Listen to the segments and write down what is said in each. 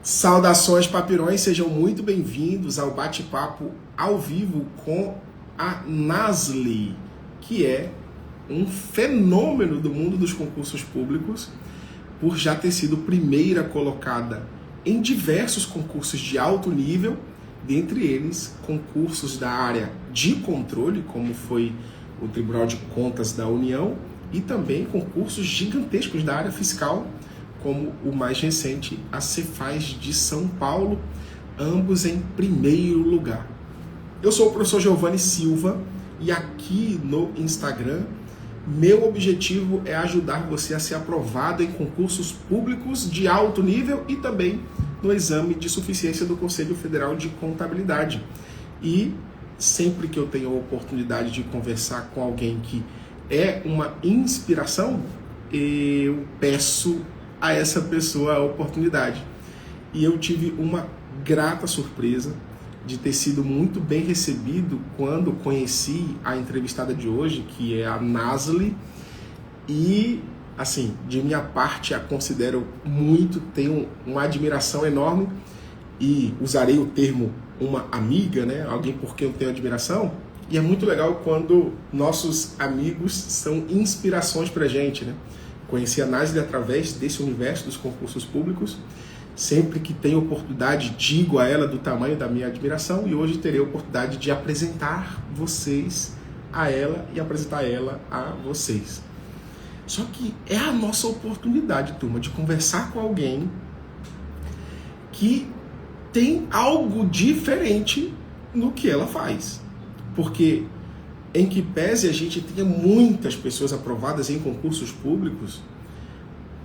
Saudações, papirões, sejam muito bem-vindos ao bate-papo ao vivo com a Nasli, que é um fenômeno do mundo dos concursos públicos, por já ter sido primeira colocada em diversos concursos de alto nível, dentre eles concursos da área de controle, como foi o Tribunal de Contas da União, e também concursos gigantescos da área fiscal, como o mais recente, a Cefaz de São Paulo, ambos em primeiro lugar. Eu sou o professor Giovanni Silva e aqui no Instagram, meu objetivo é ajudar você a ser aprovado em concursos públicos de alto nível e também no exame de suficiência do Conselho Federal de Contabilidade. E sempre que eu tenho a oportunidade de conversar com alguém que é uma inspiração, eu peço a essa pessoa a oportunidade. E eu tive uma grata surpresa de ter sido muito bem recebido quando conheci a entrevistada de hoje, que é a Nasli. E, assim, de minha parte, a considero muito, tenho uma admiração enorme e usarei o termo uma amiga, né? Alguém por quem eu tenho admiração. E é muito legal quando nossos amigos são inspirações pra gente, né? Conheci a Nasli através desse universo dos concursos públicos. Sempre que tenho oportunidade, digo a ela do tamanho da minha admiração e hoje terei a oportunidade de apresentar vocês a ela e apresentar ela a vocês. Só que é a nossa oportunidade, turma, de conversar com alguém que tem algo diferente no que ela faz. Porque em que pese a gente tenha muitas pessoas aprovadas em concursos públicos,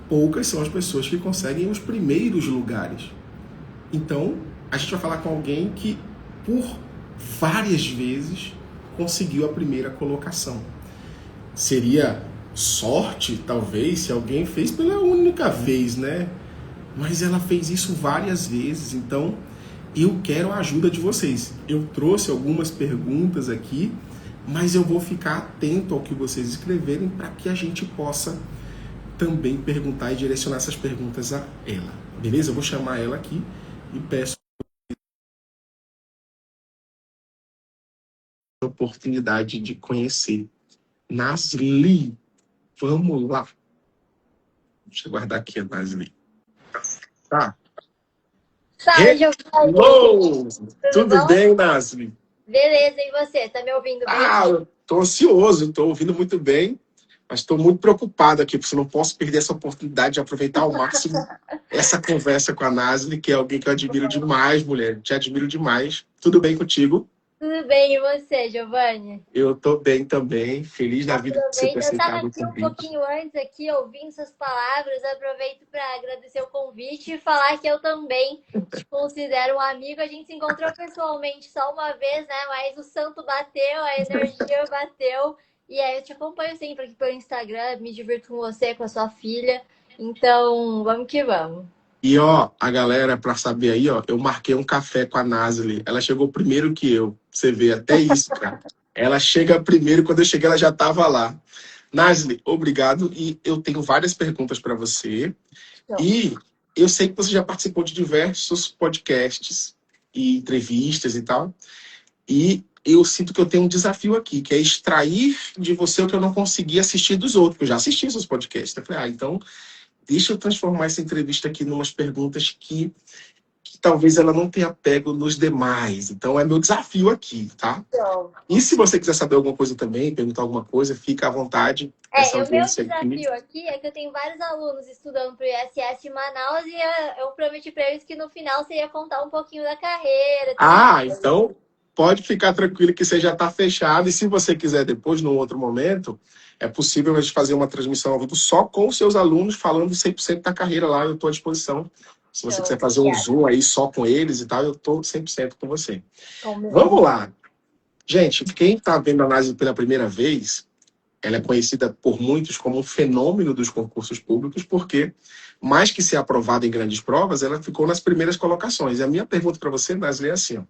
poucas são as pessoas que conseguem os primeiros lugares. Então, a gente vai falar com alguém que, por várias vezes, conseguiu a primeira colocação. Seria sorte, talvez, se alguém fez pela única vez, né? Mas ela fez isso várias vezes, então eu quero a ajuda de vocês. Eu trouxe algumas perguntas aqui, mas eu vou ficar atento ao que vocês escreverem para que a gente possa também perguntar e direcionar essas perguntas a ela. Beleza? Eu vou chamar ela aqui e peço a oportunidade de conhecer. Nasli, vamos lá. Deixa eu guardar aqui a Nasli. Tá. Fala, Giovanni. Hello! Tudo bem, Nasli? Beleza, e você? Tá me ouvindo bem? Eu tô ansioso, tô ouvindo muito bem, mas estou muito preocupado aqui, porque eu não posso perder essa oportunidade de aproveitar ao máximo essa conversa com a Nasli, que é alguém que eu admiro demais, mulher. Te admiro demais. Tudo bem contigo? Tudo bem, e você, Giovanni? Eu tô bem também, feliz da vida de você ter Eu tava aceitado o aqui um convite. pouquinho antes, aqui, ouvindo suas palavras, aproveito para agradecer o convite e falar que eu também te considero um amigo. A gente se encontrou pessoalmente só uma vez, né? Mas o santo bateu, a energia bateu. E aí eu te acompanho sempre aqui pelo Instagram, me divirto com você, com a sua filha. Então, vamos que vamos. E ó, a galera, pra saber aí, ó, eu marquei um café com a Nasli. Ela chegou primeiro que eu. Você vê, até isso, cara. Ela chega primeiro, quando eu cheguei, ela já estava lá. Nasli, obrigado. E eu tenho várias perguntas para você. Então. E eu sei que você já participou de diversos podcasts e entrevistas e tal. E eu sinto que eu tenho um desafio aqui, que é extrair de você o que eu não consegui assistir dos outros. Eu já assisti seus podcasts. Eu falei, então deixa eu transformar essa entrevista aqui em umas perguntas que talvez ela não tenha pego nos demais. Então é meu desafio aqui, tá? Então. E se você quiser saber alguma coisa também, perguntar alguma coisa, fica à vontade. O meu desafio aqui é que eu tenho vários alunos estudando para o ISS em Manaus e eu prometi para eles que no final você ia contar um pouquinho da carreira. Então pode ficar tranquilo que você já está fechado. E se você quiser depois, num outro momento, é possível a gente fazer uma transmissão ao vivo só com os seus alunos, falando 100% da carreira lá. Eu estou à disposição. Se você quiser fazer um Zoom aí só com eles e tal, eu estou 100% com você. Vamos lá. Gente, quem está vendo a Nasli pela primeira vez, ela é conhecida por muitos como um fenômeno dos concursos públicos, porque, mais que ser aprovada em grandes provas, ela ficou nas primeiras colocações. E a minha pergunta para você, Nasli, é assim, ó.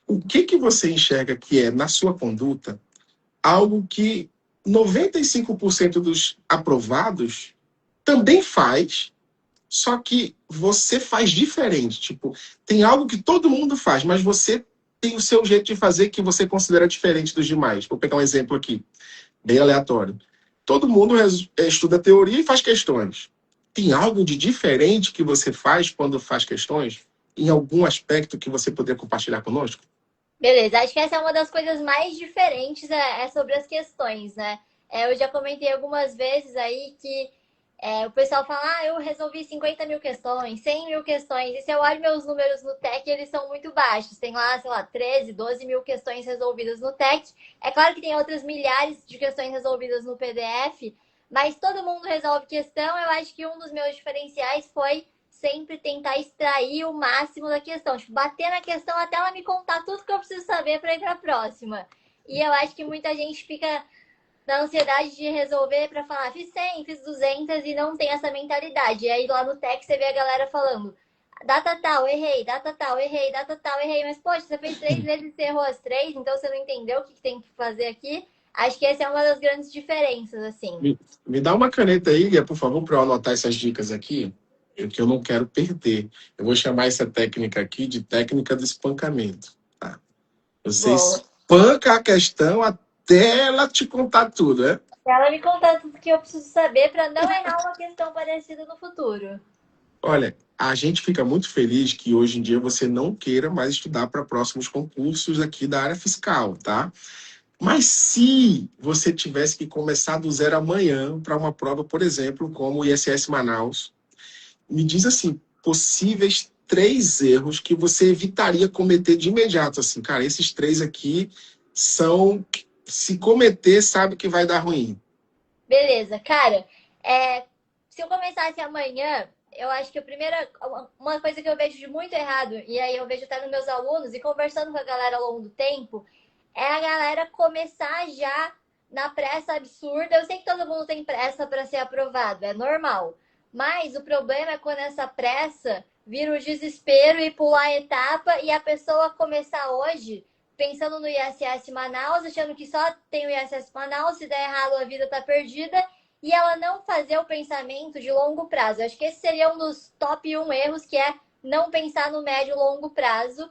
O que você enxerga que é, na sua conduta, algo que 95% dos aprovados também faz, só que você faz diferente. Tipo, tem algo que todo mundo faz, mas você tem o seu jeito de fazer que você considera diferente dos demais. Vou pegar um exemplo aqui, bem aleatório. Todo mundo estuda teoria e faz questões. Tem algo de diferente que você faz quando faz questões? Em algum aspecto que você poderia compartilhar conosco? Beleza, acho que essa é uma das coisas mais diferentes, é sobre as questões, né? Eu já comentei algumas vezes aí que o pessoal fala, eu resolvi 50 mil questões, 100 mil questões, e se eu olho meus números no TEC, eles são muito baixos. Tem lá, sei lá, 13, 12 mil questões resolvidas no TEC. É claro que tem outras milhares de questões resolvidas no PDF, mas todo mundo resolve questão. Eu acho que um dos meus diferenciais foi sempre tentar extrair o máximo da questão. Tipo, bater na questão até ela me contar tudo que eu preciso saber para ir para a próxima. E eu acho que muita gente fica na ansiedade de resolver para falar, fiz 100, fiz 200 e não tem essa mentalidade. E aí lá no Tech você vê a galera falando, data tal, errei, data tal, errei, data tal, errei. Mas, poxa, você fez 3 vezes e você errou as 3, então você não entendeu o que tem que fazer aqui. Acho que essa é uma das grandes diferenças, assim. Me dá uma caneta aí, por favor, para eu anotar essas dicas aqui, que eu não quero perder. Eu vou chamar essa técnica aqui de técnica do espancamento. Tá? Você Bom, espanca a questão até ela te contar tudo, né? ela me contar tudo que eu preciso saber para não errar uma questão parecida no futuro. Olha, a gente fica muito feliz que hoje em dia você não queira mais estudar para próximos concursos aqui da área fiscal, tá? Mas se você tivesse que começar do zero amanhã para uma prova, por exemplo, como o ISS Manaus, me diz assim, possíveis 3 erros que você evitaria cometer de imediato, assim, cara, esses 3 aqui são, se cometer, sabe que vai dar ruim. Beleza, cara, se eu começasse amanhã, eu acho que a primeira, uma coisa que eu vejo de muito errado, e aí eu vejo até nos meus alunos e conversando com a galera ao longo do tempo, é a galera começar já na pressa absurda. Eu sei que todo mundo tem pressa para ser aprovado, é normal. Mas o problema é quando essa pressa vira o desespero e pular a etapa e a pessoa começar hoje pensando no ISS Manaus, achando que só tem o ISS Manaus, se der errado a vida tá perdida, e ela não fazer o pensamento de longo prazo. Acho que esse seria um dos top 1 erros, que é não pensar no médio e longo prazo.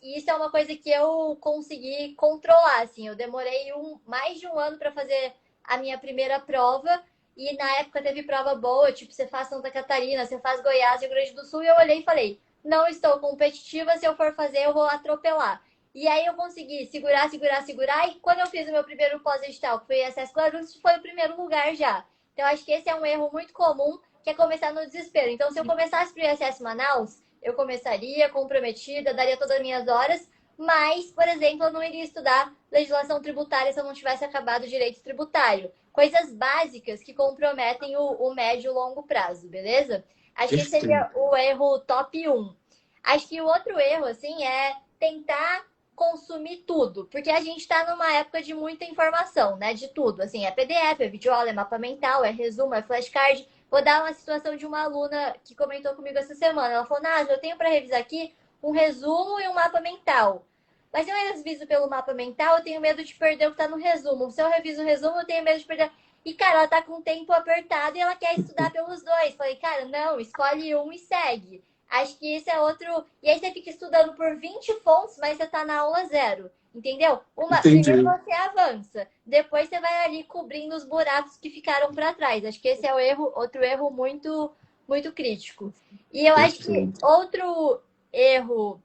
E isso é uma coisa que eu consegui controlar, assim. Eu demorei mais de um ano para fazer a minha primeira prova, e na época teve prova boa, tipo, você faz Santa Catarina, você faz Goiás, Rio Grande do Sul, e eu olhei e falei, não estou competitiva, se eu for fazer, eu vou atropelar. E aí eu consegui segurar, segurar, segurar. E quando eu fiz o meu primeiro pós-edital, que foi ISS Guarulhos, foi o primeiro lugar já. Então acho que esse é um erro muito comum, que é começar no desespero. Então se eu começasse pro ISS Manaus, eu começaria comprometida, daria todas as minhas horas, mas, por exemplo, eu não iria estudar legislação tributária se eu não tivesse acabado o direito tributário. Coisas básicas que comprometem o médio e longo prazo, beleza? Acho que esse Perfeito. seria o erro top 1. Acho que o outro erro, assim, é tentar consumir tudo, porque a gente está numa época de muita informação, né? De tudo, assim, é PDF, é videoaula, é mapa mental, é resumo, é flashcard. Vou dar uma situação de uma aluna que comentou comigo essa semana. Ela falou, Nádia, eu tenho para revisar aqui um resumo e um mapa mental. Mas se eu reviso pelo mapa mental, eu tenho medo de perder o que está no resumo. Se eu reviso o resumo, eu tenho medo de perder. E, cara, ela tá com o tempo apertado e ela quer estudar pelos dois. Falei, cara, não, escolhe um e segue. Acho que esse é outro. E aí você fica estudando por 20 fontes, mas você tá na aula zero. Entendeu? Primeiro Entendi. você avança, depois você vai ali cobrindo os buracos que ficaram para trás. Acho que esse é outro erro muito, muito crítico. E eu acho que Perfeito. outro erro,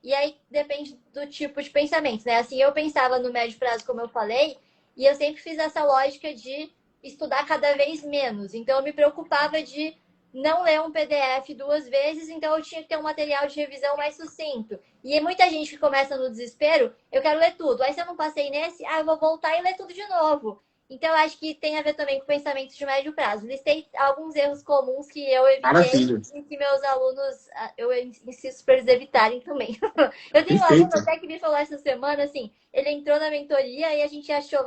e aí depende do tipo de pensamento, né? Assim, eu pensava no médio prazo, como eu falei, e eu sempre fiz essa lógica de estudar cada vez menos. Então, eu me preocupava de não ler um PDF 2 vezes, então eu tinha que ter um material de revisão mais sucinto. E muita gente que começa no desespero, eu quero ler tudo. Aí se eu não passei nesse, eu vou voltar e ler tudo de novo. Então eu acho que tem a ver também com pensamentos de médio prazo. Listei alguns erros comuns que eu evitei Maravilha. e que meus alunos, eu insisto para eles evitarem também. Eu tenho um aluno Perfeito. até que me falou essa semana, assim, ele entrou na mentoria e a gente achou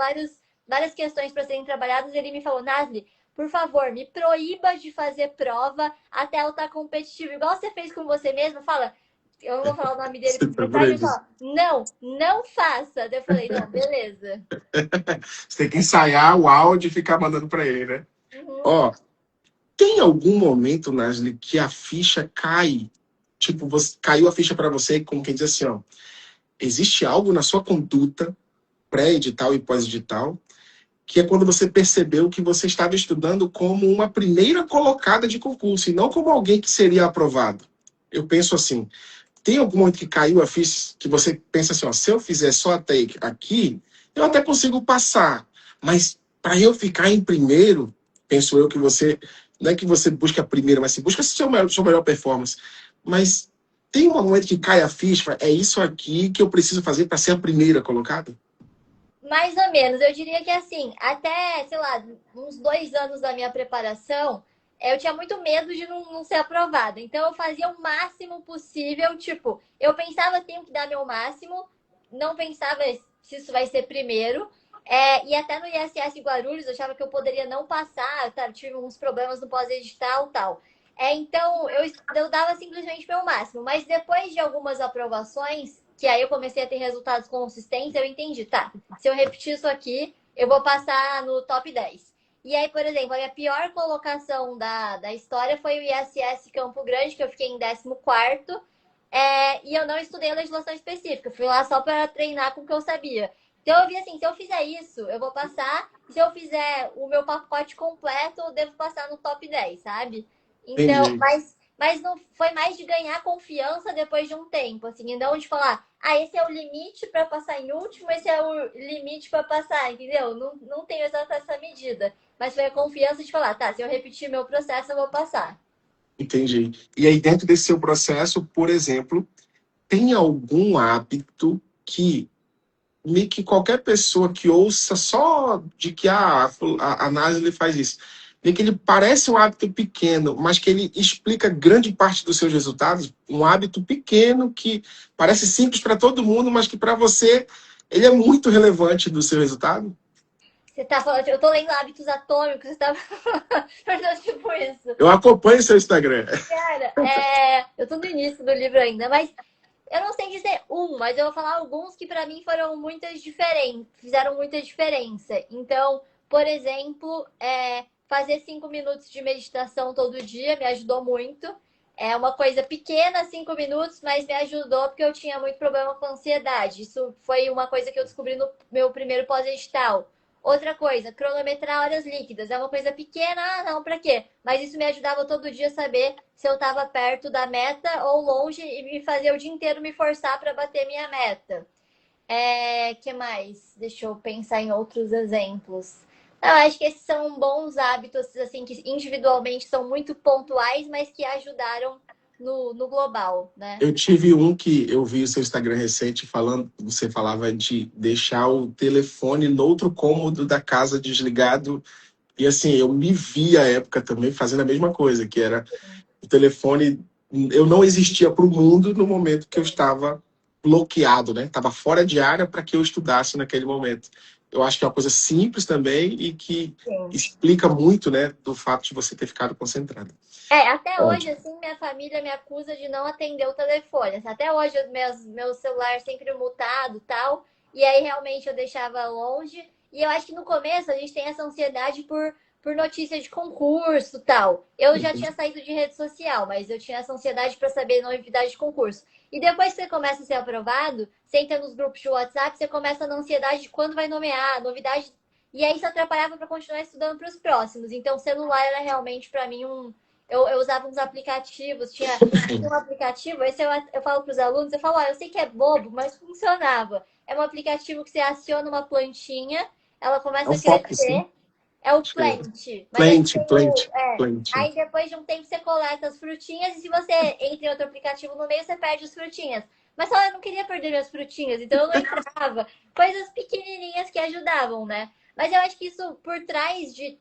várias questões para serem trabalhadas e ele me falou, Nasli, por favor, me proíba de fazer prova até ela estar competitiva. Igual você fez com você mesmo, fala. Eu não vou falar o nome dele Sem porque ele sabe, ele problema. fala, não faça. Daí eu falei, não, beleza. Você tem que ensaiar o áudio e ficar mandando para ele, né? Uhum. Ó, tem algum momento, Nasli, que a ficha cai? Tipo, caiu a ficha para você, como quem diz assim, ó, existe algo na sua conduta, pré-edital e pós-edital, que é quando você percebeu que você estava estudando como uma primeira colocada de concurso, e não como alguém que seria aprovado. Eu penso assim, tem algum momento que caiu a ficha, que você pensa assim, ó, se eu fizer só até aqui, eu até consigo passar, mas para eu ficar em primeiro, penso eu que você, não é que você busca a primeira, mas você busca sua melhor performance. Mas tem um momento que cai a ficha, é isso aqui que eu preciso fazer para ser a primeira colocada? Mais ou menos, eu diria que assim, até, sei lá, uns 2 anos da minha preparação, eu tinha muito medo de não ser aprovada. Então eu fazia o máximo possível, tipo, eu pensava, tenho que dar meu máximo, não pensava se isso vai ser primeiro. E até no ISS Guarulhos, eu achava que eu poderia não passar, tá? Tive uns problemas no pós-edital e tal. Então, eu dava simplesmente meu máximo. Mas depois de algumas aprovações, que aí eu comecei a ter resultados consistentes, eu entendi, tá? Se eu repetir isso aqui, eu vou passar no top 10. E aí, por exemplo, a minha pior colocação da história foi o ISS Campo Grande, que eu fiquei em 14º. E eu não estudei a legislação específica, fui lá só para treinar com o que eu sabia. Então eu vi assim, se eu fizer isso, eu vou passar. Se eu fizer o meu pacote completo, eu devo passar no top 10, sabe? Então, Entendi. mas não foi mais de ganhar confiança depois de um tempo, assim, e não de falar, esse é o limite para passar em último, esse é o limite para passar, entendeu? Não tenho exata essa medida, mas foi a confiança de falar, tá, se eu repetir meu processo, eu vou passar. Entendi. E aí, dentro desse seu processo, por exemplo, tem algum hábito que meio que qualquer pessoa que ouça só de que a Nasli faz isso, meio que ele parece um hábito pequeno, mas que ele explica grande parte dos seus resultados, um hábito pequeno que parece simples para todo mundo, mas que para você ele é muito relevante do seu resultado? Você tá falando, eu tô lendo Hábitos Atômicos, você tá falando tipo isso. Eu acompanho seu Instagram. Cara, eu tô no início do livro ainda, mas eu não sei dizer mas eu vou falar alguns que para mim foram muitas diferentes, fizeram muita diferença. Então, por exemplo, fazer 5 minutos de meditação todo dia me ajudou muito. É uma coisa pequena, 5 minutos, mas me ajudou porque eu tinha muito problema com ansiedade. Isso foi uma coisa que eu descobri no meu primeiro pós-edital. Outra coisa, cronometrar horas líquidas. É uma coisa pequena, não, pra quê? Mas isso me ajudava todo dia a saber se eu estava perto da meta ou longe e me fazia o dia inteiro me forçar para bater minha meta. Que mais? Deixa eu pensar em outros exemplos. Eu acho que esses são bons hábitos, assim, que individualmente são muito pontuais, mas que ajudaram no global, né? Eu tive um que eu vi o seu Instagram recente falando, você falava de deixar o telefone no outro cômodo da casa desligado. E assim, eu me vi à época também fazendo a mesma coisa, que era o telefone, eu não existia para o mundo no momento que eu estava bloqueado, né? Estava fora de área para que eu estudasse naquele momento. Eu acho que é uma coisa simples também e que Sim. explica muito, né, do fato de você ter ficado concentrado. Até hoje, Ótimo. assim, minha família me acusa de não atender o telefone. Assim, até hoje, meu celular sempre mutado e tal. E aí, realmente, eu deixava longe. E eu acho que no começo a gente tem essa ansiedade por notícia de concurso e tal. Eu já tinha saído de rede social, mas eu tinha essa ansiedade para saber novidade de concurso. E depois que você começa a ser aprovado, você entra nos grupos de WhatsApp, você começa na ansiedade de quando vai nomear, novidade. E aí isso atrapalhava para continuar estudando para os próximos. Então, o celular era realmente para mim eu usava uns aplicativos, tinha um aplicativo, esse eu falo para os alunos, eu falo, eu sei que é bobo, mas funcionava. É um aplicativo que você aciona uma plantinha, ela É o começa a Focus, né? crescer, é o Acho que é. plant, mas aí Plant, tem plant, plant. aí depois de um tempo você coleta as frutinhas e se você entra em outro aplicativo no meio, você perde as frutinhas. Mas só eu não queria perder minhas frutinhas, então eu não entrava. Coisas pequenininhas que ajudavam, né? Mas eu acho que isso, por trás de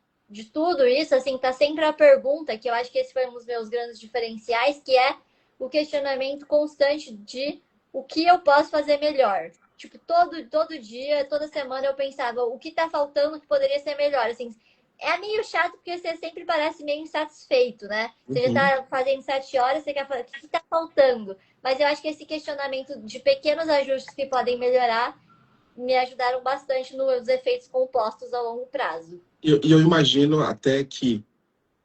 tudo isso, assim, tá sempre a pergunta, que eu acho que esse foi um dos meus grandes diferenciais, que é o questionamento constante de o que eu posso fazer melhor. Tipo, todo dia, toda semana eu pensava o que tá faltando que poderia ser melhor. Assim, é meio chato porque você sempre parece meio insatisfeito, né? Você já Uhum. tá fazendo 7 horas, você quer falar, o que tá faltando? Mas eu acho que esse questionamento de pequenos ajustes que podem melhorar me ajudaram bastante nos efeitos compostos a longo prazo. E eu imagino até que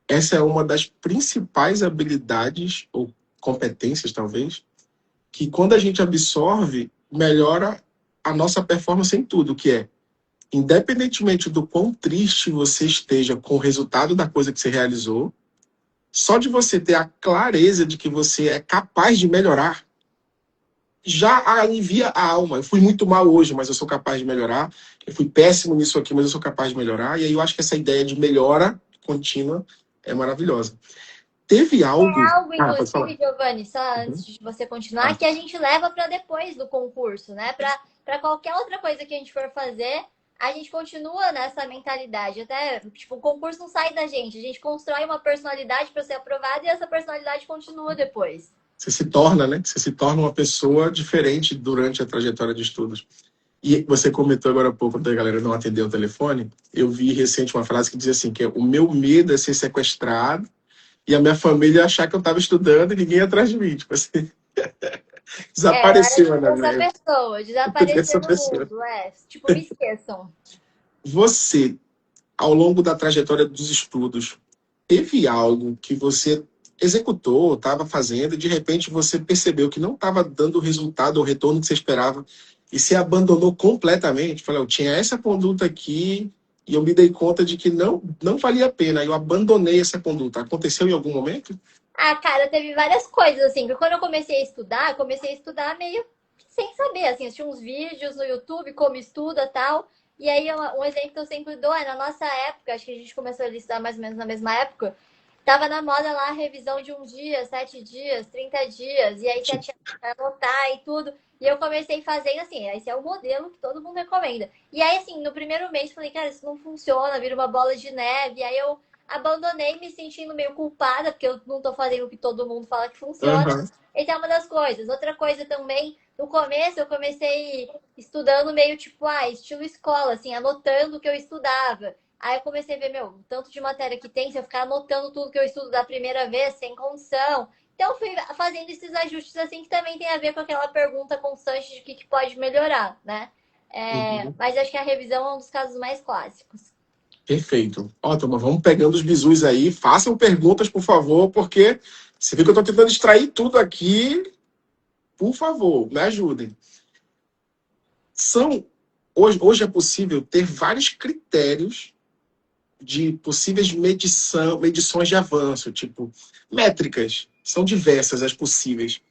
essa é uma das principais habilidades ou competências, talvez, que quando a gente absorve, melhora a nossa performance em tudo, que é, independentemente do quão triste você esteja com o resultado da coisa que você realizou, só de você ter a clareza de que você é capaz de melhorar, já alivia a alma. Eu fui muito mal hoje, mas eu sou capaz de melhorar. Eu fui péssimo nisso aqui, mas eu sou capaz de melhorar. E aí eu acho que essa ideia de melhora contínua é maravilhosa. Teve algo. Algo, Ah, pode falar. inclusive, Giovanni, só Uhum. antes de você continuar, Ah, que a gente leva para depois do concurso, né? Para qualquer outra coisa que a gente for fazer, a gente continua nessa mentalidade. Até, tipo, o concurso não sai da gente. A gente constrói uma personalidade para ser aprovado e essa personalidade continua depois. você se torna, né? Você se torna uma pessoa diferente durante a trajetória de estudos. E você comentou agora há pouco da galera não atender o telefone. Eu vi recente uma frase que dizia assim, que é, o meu medo é ser sequestrado e a minha família achar que eu estava estudando e ninguém ia atrás de mim. Tipo assim, É, desapareceu na essa minha pessoa, dessa desaparecer no pessoa. mundo, tipo, me esqueçam. Você, ao longo da trajetória dos estudos, teve algo que você executou, estava fazendo, e de repente você percebeu que não estava dando o resultado ou retorno que você esperava e se abandonou completamente? Falei, eu tinha essa conduta aqui e eu me dei conta de que não valia a pena. Eu abandonei essa conduta. Aconteceu em algum momento? Ah, cara, teve várias coisas, assim, que quando eu comecei a estudar meio sem saber, assim, assistir uns vídeos no YouTube, como estuda tal. E aí, um exemplo que eu sempre dou é na nossa época, acho que a gente começou a estudar mais ou menos na mesma época, tava na moda lá a revisão de um dia, 7 dias, 30 dias, e aí você tinha que anotar e tudo. E eu comecei fazendo assim, esse é o modelo que todo mundo recomenda. E aí, assim, no primeiro mês, falei, cara, isso não funciona, vira uma bola de neve. E aí eu abandonei me sentindo meio culpada, porque eu não tô fazendo o que todo mundo fala que funciona. Aham. Essa é uma das coisas. Outra coisa também, no começo eu comecei estudando meio tipo, estilo escola, assim, anotando o que eu estudava. Aí eu comecei a ver, meu, o tanto de matéria que tem, se eu ficar anotando tudo que eu estudo da primeira vez, sem condição. Então eu fui fazendo esses ajustes assim que também tem a ver com aquela pergunta constante de o que pode melhorar, né? Uhum. Mas acho que a revisão é um dos casos mais clássicos. Perfeito. Ó, turma, vamos pegando os bizus aí. Façam perguntas, por favor, porque você viu que eu estou tentando extrair tudo aqui. Por favor, me ajudem. São hoje é possível ter vários critérios de possíveis medições de avanço, tipo métricas. São diversas as possíveis.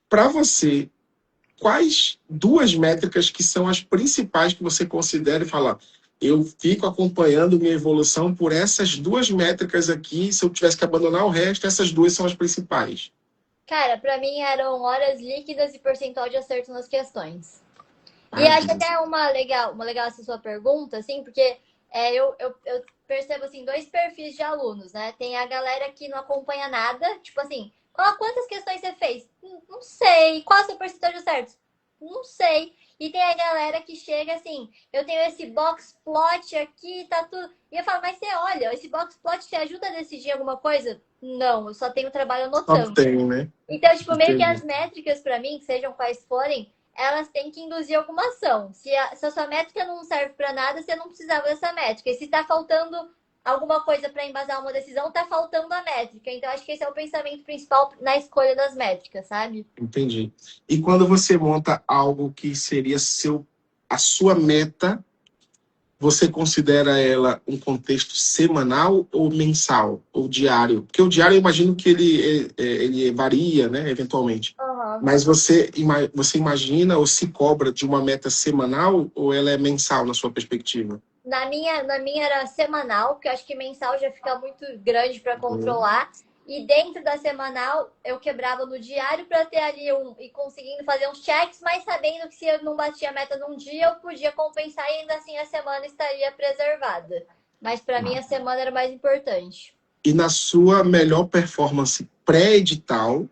Para você, quais duas métricas que são as principais que você considera e fala, eu fico acompanhando minha evolução por essas duas métricas aqui, se eu tivesse que abandonar o resto, essas duas são as principais. Cara, pra mim eram horas líquidas e percentual de acerto nas questões. E acho Maravilha. até uma legal essa sua pergunta, assim, porque eu percebo, assim, dois perfis de alunos, né? Tem a galera que não acompanha nada, tipo assim, quantas questões você fez? Não sei. Qual é o seu percentual de acertos? Não sei. E tem a galera que chega assim, eu tenho esse box plot aqui, tá tudo. E eu falo, mas você olha, esse box plot te ajuda a decidir alguma coisa? Não, eu só tenho trabalho Só anotando. tem, né? Então, tipo, meio que Entendi. as métricas para mim, sejam quais forem, elas têm que induzir alguma ação. Se a sua métrica não serve para nada, você não precisava dessa métrica. E se está faltando alguma coisa para embasar uma decisão, está faltando a métrica. Então, acho que esse é o pensamento principal na escolha das métricas, sabe? Entendi. E quando você monta algo que seria a sua meta, você considera ela um contexto semanal ou mensal ou diário? Porque o diário eu imagino que ele varia, né, eventualmente. Uhum. Mas você imagina ou se cobra de uma meta semanal ou ela é mensal na sua perspectiva? Na minha era semanal, porque eu acho que mensal já fica muito grande para Uhum. controlar. E dentro da semanal, eu quebrava no diário para ter ali e conseguindo fazer uns checks, mas sabendo que se eu não batia a meta num dia, eu podia compensar e ainda assim a semana estaria preservada. Mas para mim a semana era mais importante. E na sua melhor performance pré-edital,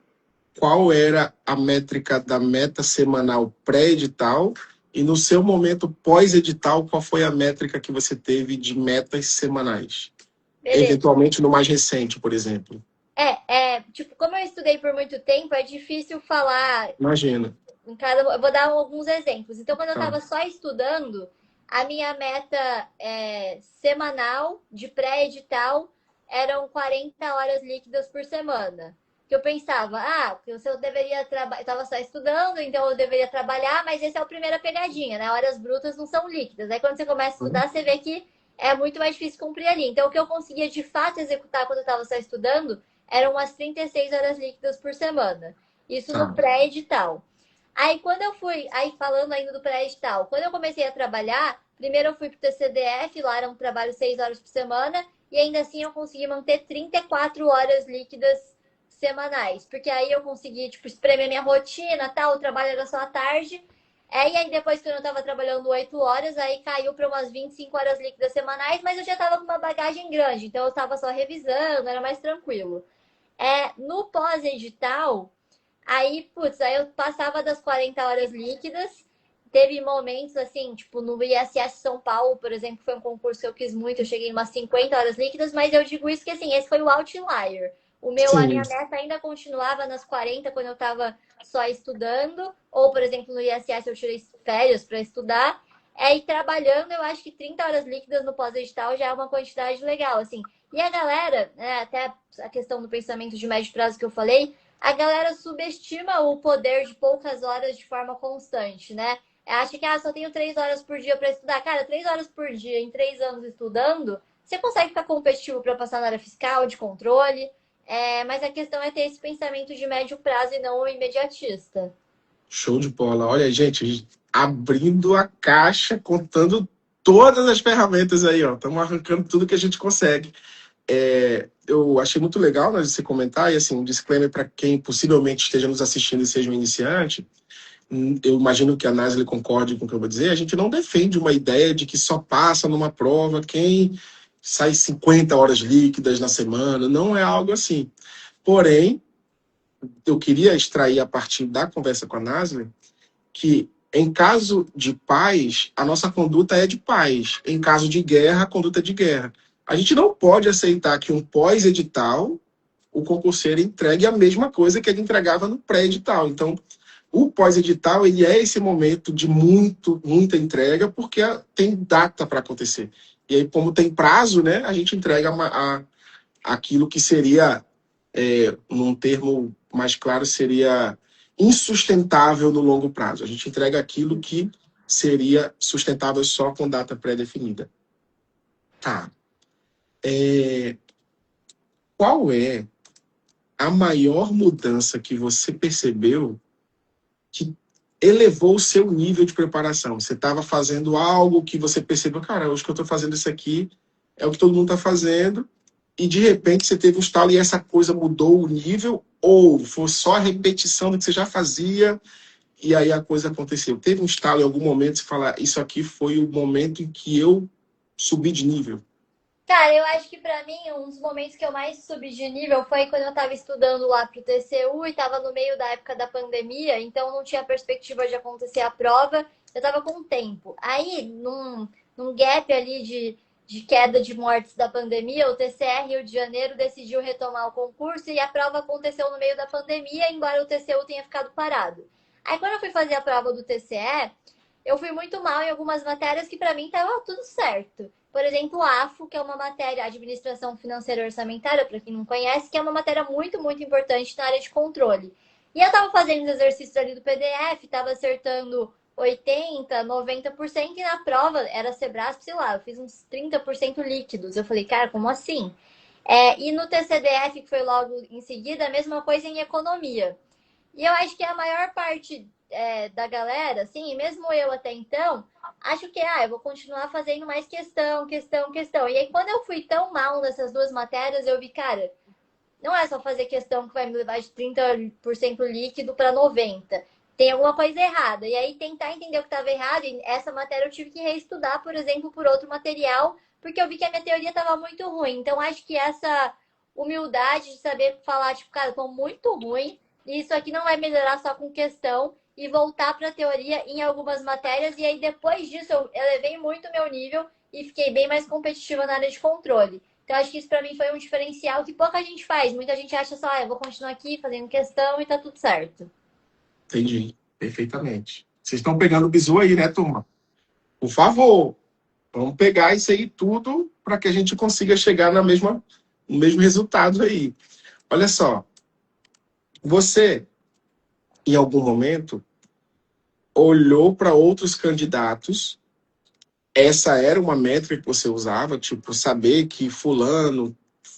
qual era a métrica da meta semanal pré-edital? E no seu momento pós-edital, qual foi a métrica que você teve de metas semanais? Beleza. Eventualmente no mais recente, por exemplo. Tipo, como eu estudei por muito tempo, é difícil falar Imagina. eu vou dar alguns exemplos. Então, quando eu Tá. estava só estudando, a minha meta semanal de pré-edital eram 40 horas líquidas por semana. Que eu pensava, se eu deveria trabalhar, eu estava só estudando, então eu deveria trabalhar, mas essa é a primeira pegadinha, né? Horas brutas não são líquidas. Aí quando você começa a estudar, você vê que é muito mais difícil cumprir ali. Então o que eu conseguia de fato executar quando eu estava só estudando eram umas 36 horas líquidas por semana. Isso no pré-edital. Aí quando eu fui, aí falando ainda do pré-edital, quando eu comecei a trabalhar, primeiro eu fui pro TCDF, lá era um trabalho 6 horas por semana, e ainda assim eu consegui manter 34 horas líquidas semanais, porque aí eu consegui, tipo, espremer minha rotina, tal, o trabalho era só à tarde, e aí depois que eu não tava trabalhando 8 horas, aí caiu para umas 25 horas líquidas semanais, mas eu já tava com uma bagagem grande, então eu tava só revisando, era mais tranquilo. No pós-edital, aí, putz, aí eu passava das 40 horas líquidas. Teve momentos assim, tipo, no ISS São Paulo, por exemplo, foi um concurso que eu quis muito, eu cheguei em umas 50 horas líquidas, mas eu digo isso que assim, esse foi o outlier. A minha meta ainda continuava nas 40 quando eu estava só estudando, ou, por exemplo, no ISS eu tirei férias para estudar. E trabalhando, eu acho que 30 horas líquidas no pós-edital já é uma quantidade legal, assim. E a galera, né, até a questão do pensamento de médio prazo que eu falei, a galera subestima o poder de poucas horas de forma constante, né? Acha que só tenho 3 horas por dia para estudar. Cara, 3 horas por dia em 3 anos estudando, você consegue ficar competitivo para passar na área fiscal, de controle. Mas a questão é ter esse pensamento de médio prazo e não o imediatista. Show de bola. Olha, gente, abrindo a caixa, contando todas as ferramentas aí, ó. Estamos arrancando tudo que a gente consegue. Eu achei muito legal, né, você comentar, e assim, um disclaimer para quem possivelmente esteja nos assistindo e seja um iniciante. Eu imagino que a Nasli concorde com o que eu vou dizer. A gente não defende uma ideia de que só passa numa prova quem sai 50 horas líquidas na semana. Não é algo assim. Porém, eu queria extrair a partir da conversa com a Nasli que, em caso de paz, a nossa conduta é de paz. Em caso de guerra, a conduta é de guerra. A gente não pode aceitar que um pós-edital, o concurseiro entregue a mesma coisa que ele entregava no pré-edital. Então, o pós-edital, ele é esse momento de muita entrega, porque tem data para acontecer. E aí, como tem prazo, né, a gente entrega aquilo que seria, num termo mais claro, seria insustentável no longo prazo. A gente entrega aquilo que seria sustentável só com data pré-definida. Tá. Qual é a maior mudança que você percebeu que elevou o seu nível de preparação? Você estava fazendo algo que você percebeu, cara, hoje que eu estou fazendo isso aqui é o que todo mundo está fazendo, e de repente você teve um estalo e essa coisa mudou o nível, ou foi só a repetição do que você já fazia e aí a coisa aconteceu? Teve um estalo em algum momento você falar, isso aqui foi o momento em que eu subi de nível? Cara, eu acho que pra mim, um dos momentos que eu mais subi de nível foi quando eu tava estudando lá pro TCU e tava no meio da época da pandemia, então não tinha perspectiva de acontecer a prova, eu tava com tempo. Aí, num gap ali de queda de mortes da pandemia, o TCE Rio de Janeiro decidiu retomar o concurso e a prova aconteceu no meio da pandemia, embora o TCU tenha ficado parado. Aí, quando eu fui fazer a prova do TCE, eu fui muito mal em algumas matérias que pra mim tava tudo certo. Por exemplo, o AFO, que é uma matéria, Administração Financeira e Orçamentária, para quem não conhece, que é uma matéria muito, muito importante na área de controle. E eu estava fazendo os exercícios ali do PDF, estava acertando 80%, 90%, e na prova era Sebrasp, sei lá, eu fiz uns 30% líquidos. Eu falei, cara, como assim? E no TCDF, que foi logo em seguida, a mesma coisa em economia. E eu acho que a maior parte da galera, assim, e mesmo eu até então, acho que eu vou continuar fazendo mais questão. E aí, quando eu fui tão mal nessas duas matérias, eu vi, cara, não é só fazer questão que vai me levar de 30% líquido para 90%. Tem alguma coisa errada. E aí, tentar entender o que estava errado, e essa matéria eu tive que reestudar, por exemplo, por outro material, porque eu vi que a minha teoria estava muito ruim. Então, acho que essa humildade de saber falar, tipo, cara, estou muito ruim, e isso aqui não vai melhorar só com questão, e voltar para a teoria em algumas matérias. E aí, depois disso, eu elevei muito o meu nível e fiquei bem mais competitiva na área de controle. Então, acho que isso para mim foi um diferencial que pouca gente faz. Muita gente acha só, eu vou continuar aqui fazendo questão e tá tudo certo. Entendi, perfeitamente. Vocês estão pegando o bizu aí, né, turma? Por favor, vamos pegar isso aí tudo para que a gente consiga chegar na mesma o mesmo resultado aí. Olha só, você, em algum momento, olhou para outros candidatos, essa era uma métrica que você usava, tipo, saber que fulano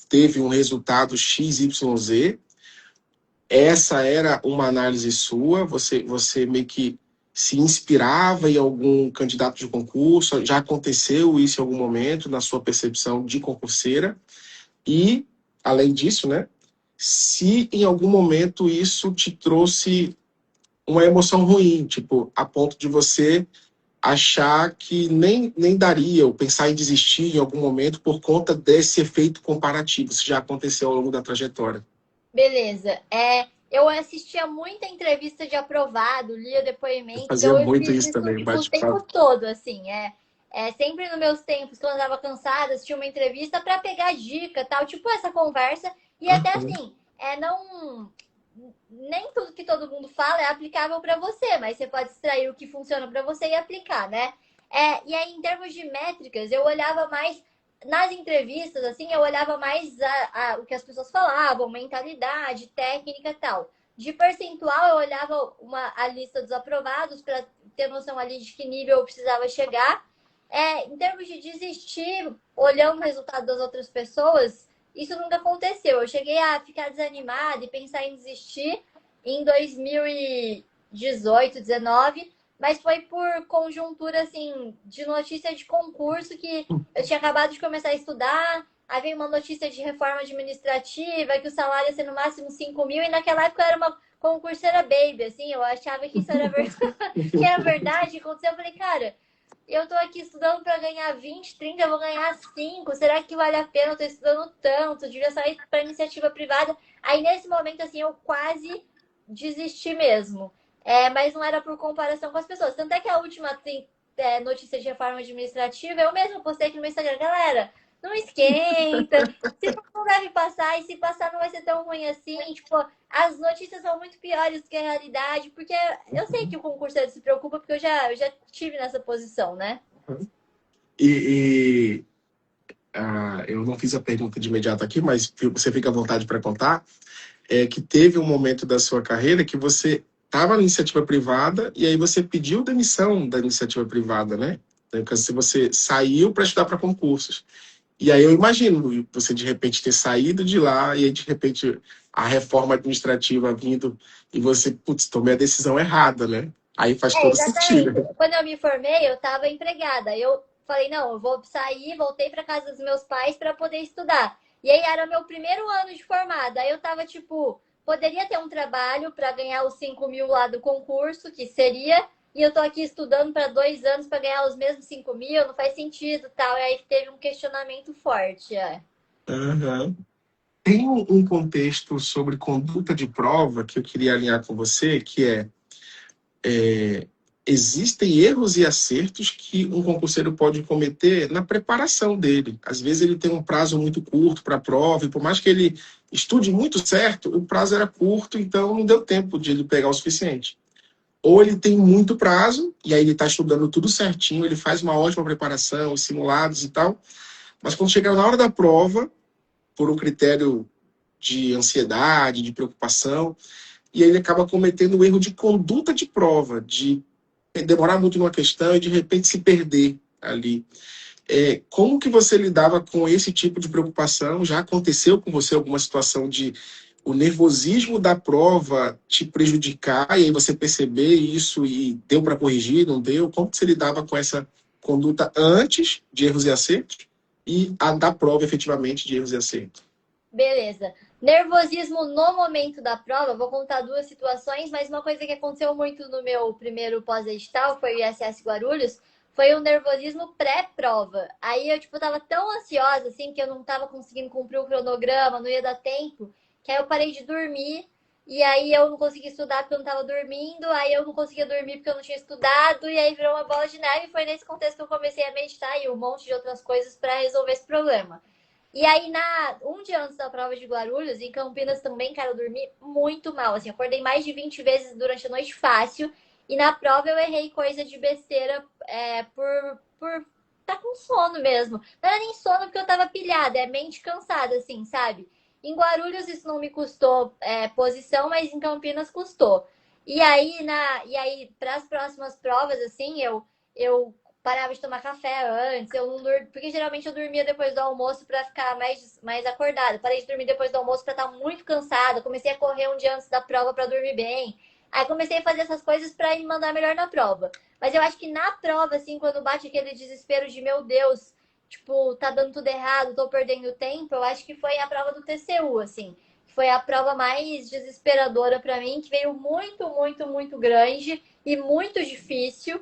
teve um resultado X, Y, Z, essa era uma análise sua, você meio que se inspirava em algum candidato de concurso, já aconteceu isso em algum momento na sua percepção de concurseira, e, além disso, né, se em algum momento isso te trouxe uma emoção ruim, tipo, a ponto de você achar que nem daria, ou pensar em desistir em algum momento por conta desse efeito comparativo, se já aconteceu ao longo da trajetória. Beleza. Eu assistia muita entrevista de aprovado, lia Eu depoimento, fazia então eu muito fiz isso isso também, tipo, o tempo bate-papo. todo, assim. Sempre nos meus tempos, quando eu estava cansada, assistia uma entrevista para pegar dica, tal, tipo essa conversa. E até Uhum. assim, não. Nem tudo que todo mundo fala é aplicável para você, mas você pode extrair o que funciona para você e aplicar, né? E aí, em termos de métricas, eu olhava mais nas entrevistas, assim, eu olhava mais o que as pessoas falavam, mentalidade, técnica e tal. De percentual, eu olhava a lista dos aprovados para ter noção ali de que nível eu precisava chegar. Em termos de desistir, olhando o resultado das outras pessoas, isso nunca aconteceu. Eu cheguei a ficar desanimada e pensar em desistir em 2018, 19, mas foi por conjuntura assim de notícia de concurso que eu tinha acabado de começar a estudar. Aí veio uma notícia de reforma administrativa, que o salário ia ser no máximo 5 mil, e naquela época eu era uma concurseira baby, assim, eu achava que isso era verdade, que era verdade, que aconteceu. Eu falei, cara, eu tô aqui estudando para ganhar 20, 30, eu vou ganhar 5. Será que vale a pena? Eu tô estudando tanto, devia sair para iniciativa privada. Aí nesse momento, assim, eu quase desisti mesmo. Mas não era por comparação com as pessoas. Tanto é que a última notícia de reforma administrativa, eu mesmo postei aqui no meu Instagram, galera, não esquenta. Se não deve passar, e se passar não vai ser tão ruim assim. Tipo, as notícias são muito piores do que a realidade, porque eu sei que o concurseiro se preocupa, porque eu já tive nessa posição, né? E, eu não fiz a pergunta de imediato aqui, mas você fica à vontade para contar, que teve um momento da sua carreira que você estava na iniciativa privada e aí você pediu demissão da iniciativa privada, né? Então, se você saiu para estudar para concursos. E aí eu imagino você de repente ter saído de lá e aí de repente a reforma administrativa vindo e você, putz, tomei a decisão errada, né? Aí faz todo Exatamente. sentido. Quando eu me formei, eu estava empregada. Eu falei, não, eu vou sair, voltei para casa dos meus pais para poder estudar. E aí era meu primeiro ano de formada. Aí eu tava tipo, poderia ter um trabalho para ganhar os 5 mil lá do concurso, que seria, e eu tô aqui estudando para 2 anos para ganhar os mesmos 5 mil, não faz sentido, tal. E aí teve um questionamento forte. Uhum. Tem um contexto sobre conduta de prova que eu queria alinhar com você, que existem erros e acertos que um concurseiro pode cometer na preparação dele. Às vezes ele tem um prazo muito curto para a prova, e por mais que ele estude muito certo, o prazo era curto, então não deu tempo de ele pegar o suficiente. Ou ele tem muito prazo, e aí ele está estudando tudo certinho, ele faz uma ótima preparação, os simulados e tal, mas quando chega na hora da prova, por um critério de ansiedade, de preocupação, e aí ele acaba cometendo o erro de conduta de prova, de demorar muito numa questão e de repente se perder ali. Como que você lidava com esse tipo de preocupação? Já aconteceu com você alguma situação de o nervosismo da prova te prejudicar e aí você perceber isso e deu para corrigir, não deu? Como que você lidava com essa conduta antes de erros e acertos e a da prova efetivamente de erros e acertos? Beleza. Nervosismo no momento da prova, vou contar duas situações, mas uma coisa que aconteceu muito no meu primeiro pós-edital, foi o ISS Guarulhos, foi o nervosismo pré-prova. Aí eu, tipo, tava tão ansiosa, assim, que eu não tava conseguindo cumprir o cronograma, não ia dar tempo, que aí eu parei de dormir, e aí eu não conseguia estudar porque eu não tava dormindo, aí eu não conseguia dormir porque eu não tinha estudado, e aí virou uma bola de neve, e foi nesse contexto que eu comecei a meditar e um monte de outras coisas para resolver esse problema. E aí, um dia antes da prova de Guarulhos, em Campinas também, cara, eu dormi muito mal. Assim, acordei mais de 20 vezes durante a noite fácil. E na prova eu errei coisa de besteira por tá com sono mesmo. Não era nem sono porque eu tava pilhada, é mente cansada, assim, sabe? Em Guarulhos isso não me custou posição, mas em Campinas custou. E aí para as próximas provas, assim, eu parava de tomar café antes, eu não porque geralmente eu dormia depois do almoço para ficar mais acordada. Parei de dormir depois do almoço para estar muito cansada. Comecei a correr um dia antes da prova para dormir bem. Aí comecei a fazer essas coisas para me mandar melhor na prova. Mas eu acho que na prova, assim, quando bate aquele desespero de meu Deus, tipo, tá dando tudo errado, tô perdendo tempo, eu acho que foi a prova do TCU, assim. Foi a prova mais desesperadora para mim, que veio muito, muito, muito grande e muito difícil.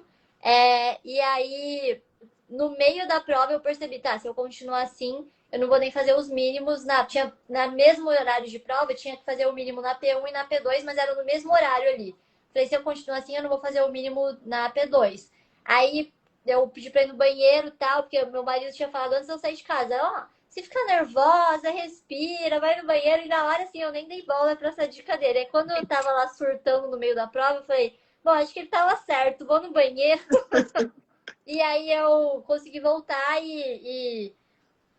E aí, no meio da prova, eu percebi, tá, se eu continuar assim, eu não vou nem fazer os mínimos. Na mesmo horário de prova, eu tinha que fazer o mínimo na P1 e na P2, mas era no mesmo horário ali. Falei, se eu continuar assim, eu não vou fazer o mínimo na P2. Aí eu pedi pra ir no banheiro e tal, porque meu marido tinha falado antes de eu sair de casa, ó, se ficar nervosa, respira, vai no banheiro. E na hora, assim, eu nem dei bola pra essa dica dele. Aí quando eu tava lá surtando no meio da prova, eu falei, bom, acho que ele tava certo, vou no banheiro. E aí eu consegui voltar e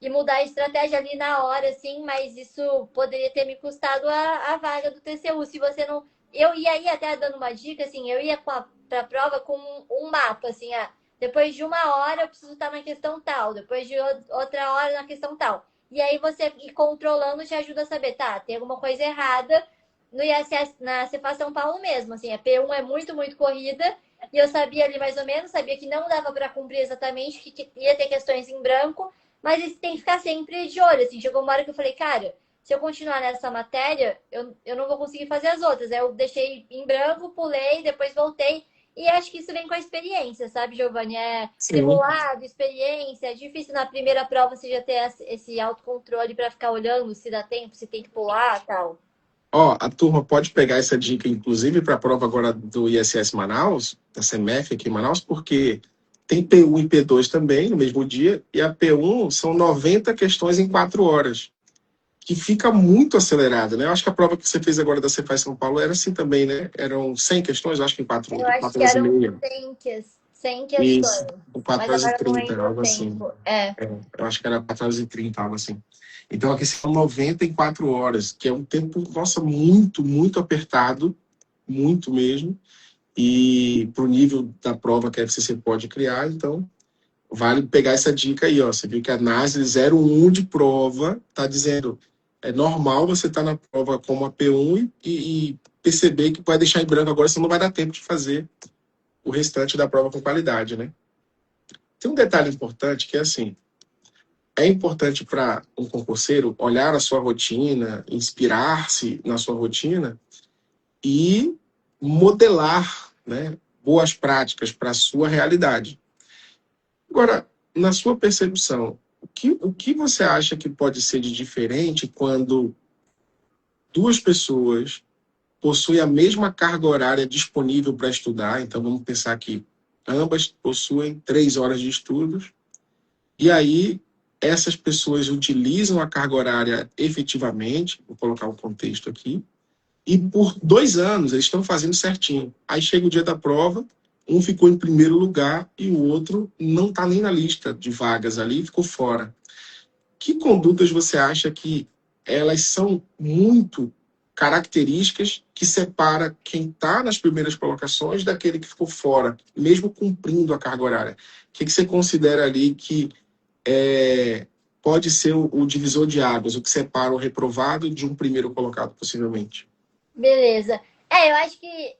mudar a estratégia ali na hora, assim, mas isso poderia ter me custado a vaga do TCU. Se você não. Eu ia aí até dando uma dica, assim, eu ia pra prova com um mapa, assim, depois de uma hora eu preciso estar na questão tal, depois de outra hora na questão tal. E aí você ir controlando te ajuda a saber, tá, tem alguma coisa errada no ISS, na Cefaz São Paulo mesmo, assim, a P1 é muito, muito corrida, e eu sabia ali mais ou menos, sabia que não dava para cumprir exatamente, que ia ter questões em branco, mas isso tem que ficar sempre de olho, assim. Chegou uma hora que eu falei, cara, se eu continuar nessa matéria, eu não vou conseguir fazer as outras. Aí eu deixei em branco, pulei, depois voltei. E acho que isso vem com a experiência, sabe, Giovanni? É Sim. simulado, experiência. É difícil na primeira prova você já ter esse autocontrole para ficar olhando se dá tempo, se tem que pular tal. Ó, a turma pode pegar essa dica, inclusive, para a prova agora do ISS Manaus, da CEMEF aqui em Manaus, porque tem P1 e P2 também no mesmo dia, e a P1 são 90 questões em 4 horas, que fica muito acelerada, né? Eu acho que a prova que você fez agora da Cefaz São Paulo era assim também, né? Eram 100 questões, eu acho que em Eu acho 4 que horas e eram meia. 100 Isso, questões. em 4 Mas horas e agora eu não 30, lembro o algo assim. tempo. É. Eu acho que era 4 horas e 30, algo assim. Então aqui são 94 horas, que é um tempo, nossa, muito, muito apertado, muito mesmo, e para o nível da prova que a FCC pode criar, então vale pegar essa dica aí, ó. Você viu que a NASE 01 de prova está dizendo é normal você estar na prova como a P1 e perceber que vai deixar em branco agora, senão não vai dar tempo de fazer o restante da prova com qualidade, né? Tem um detalhe importante que é assim, é importante para um concurseiro olhar a sua rotina, inspirar-se na sua rotina e modelar, né, boas práticas para a sua realidade. Agora, na sua percepção, o que você acha que pode ser de diferente quando duas pessoas possuem a mesma carga horária disponível para estudar? Então, vamos pensar que ambas possuem 3 horas de estudos, e aí essas pessoas utilizam a carga horária efetivamente, vou colocar o contexto aqui, e por 2 anos eles estão fazendo certinho. Aí chega o dia da prova, um ficou em primeiro lugar e o outro não está nem na lista de vagas ali e ficou fora. Que condutas você acha que elas são muito características que separa quem está nas primeiras colocações daquele que ficou fora, mesmo cumprindo a carga horária? O que você considera ali que pode ser o divisor de águas, o que separa o reprovado de um primeiro colocado, possivelmente? Beleza. Eu acho que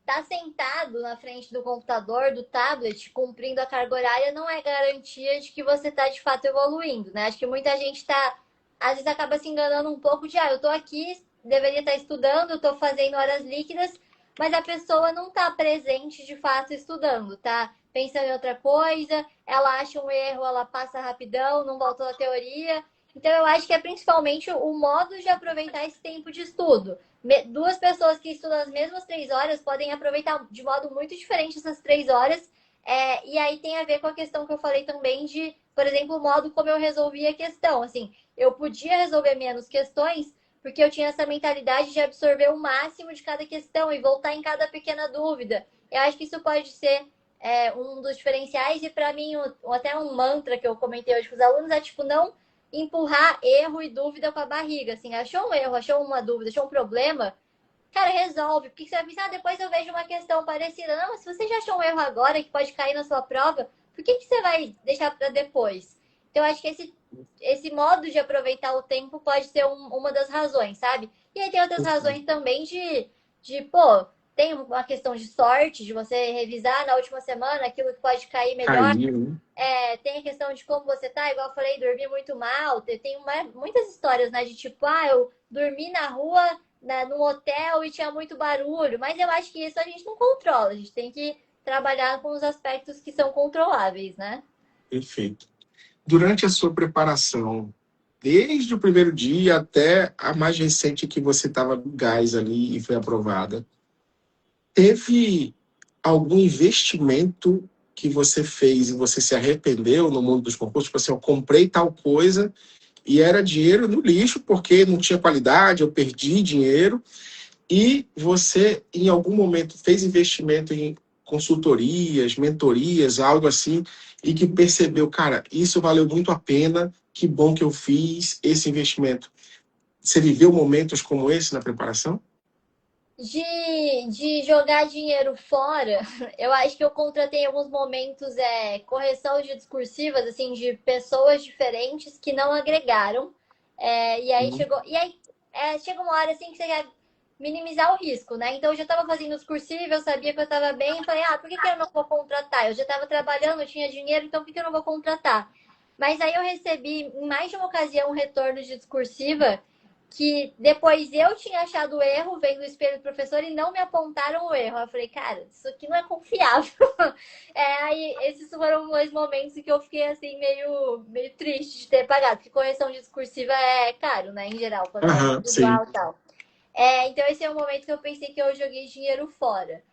tá sentado na frente do computador, do tablet, cumprindo a carga horária, não é garantia de que você tá de fato evoluindo, né? Acho que muita gente tá, às vezes acaba se enganando um pouco de, eu tô aqui, deveria estar estudando, eu tô fazendo horas líquidas, mas a pessoa não tá presente de fato estudando, tá? Pensando em outra coisa, ela acha um erro, ela passa rapidão, não voltou à teoria. Então, eu acho que é principalmente o modo de aproveitar esse tempo de estudo. Duas pessoas que estudam as mesmas 3 horas podem aproveitar de modo muito diferente essas 3 horas. E aí tem a ver com a questão que eu falei também de, por exemplo, o modo como eu resolvi a questão. Assim, eu podia resolver menos questões porque eu tinha essa mentalidade de absorver o máximo de cada questão e voltar em cada pequena dúvida. Eu acho que isso pode ser um dos diferenciais, e para mim, até um mantra que eu comentei hoje com os alunos é, tipo, não empurrar erro e dúvida com a barriga, assim, achou um erro, achou uma dúvida, achou um problema, cara, resolve, porque você vai pensar, depois eu vejo uma questão parecida. Não, mas se você já achou um erro agora que pode cair na sua prova, por que você vai deixar para depois? Então, eu acho que esse modo de aproveitar o tempo pode ser uma das razões, sabe? E aí tem outras razões também pô, tem uma questão de sorte, de você revisar na última semana aquilo que pode cair melhor. Caiu, né? Tem a questão de como você tá, igual eu falei, dormir muito mal. Tem muitas histórias, né? De tipo, eu dormi na rua, num hotel e tinha muito barulho. Mas eu acho que isso a gente não controla. A gente tem que trabalhar com os aspectos que são controláveis, né? Perfeito. Durante a sua preparação, desde o primeiro dia até a mais recente que você estava no gás ali e foi aprovada, teve algum investimento que você fez e você se arrependeu no mundo dos concursos? Tipo assim, eu comprei tal coisa e era dinheiro no lixo porque não tinha qualidade, eu perdi dinheiro. E você, em algum momento, fez investimento em consultorias, mentorias, algo assim, e que percebeu, cara, isso valeu muito a pena, que bom que eu fiz esse investimento. Você viveu momentos como esse na preparação? De jogar dinheiro fora, eu acho que eu contratei em alguns momentos correção de discursivas, assim, de pessoas diferentes que não agregaram. E aí Uhum. chega uma hora assim que você quer minimizar o risco, né? Então eu já estava fazendo discursivo, eu sabia que eu estava bem, e falei, por que eu não vou contratar? Eu já estava trabalhando, eu tinha dinheiro, então por que eu não vou contratar? Mas aí eu recebi, em mais de uma ocasião, um retorno de discursiva que depois eu tinha achado o erro, vendo o espelho do professor, e não me apontaram o erro. Eu falei, cara, isso aqui não é confiável. Aí esses foram dois momentos que eu fiquei assim, meio triste de ter pagado, porque correção discursiva é caro, né, em geral, quando é Aham, sim. individual e tal. Então esse é o momento que eu pensei que eu joguei dinheiro fora.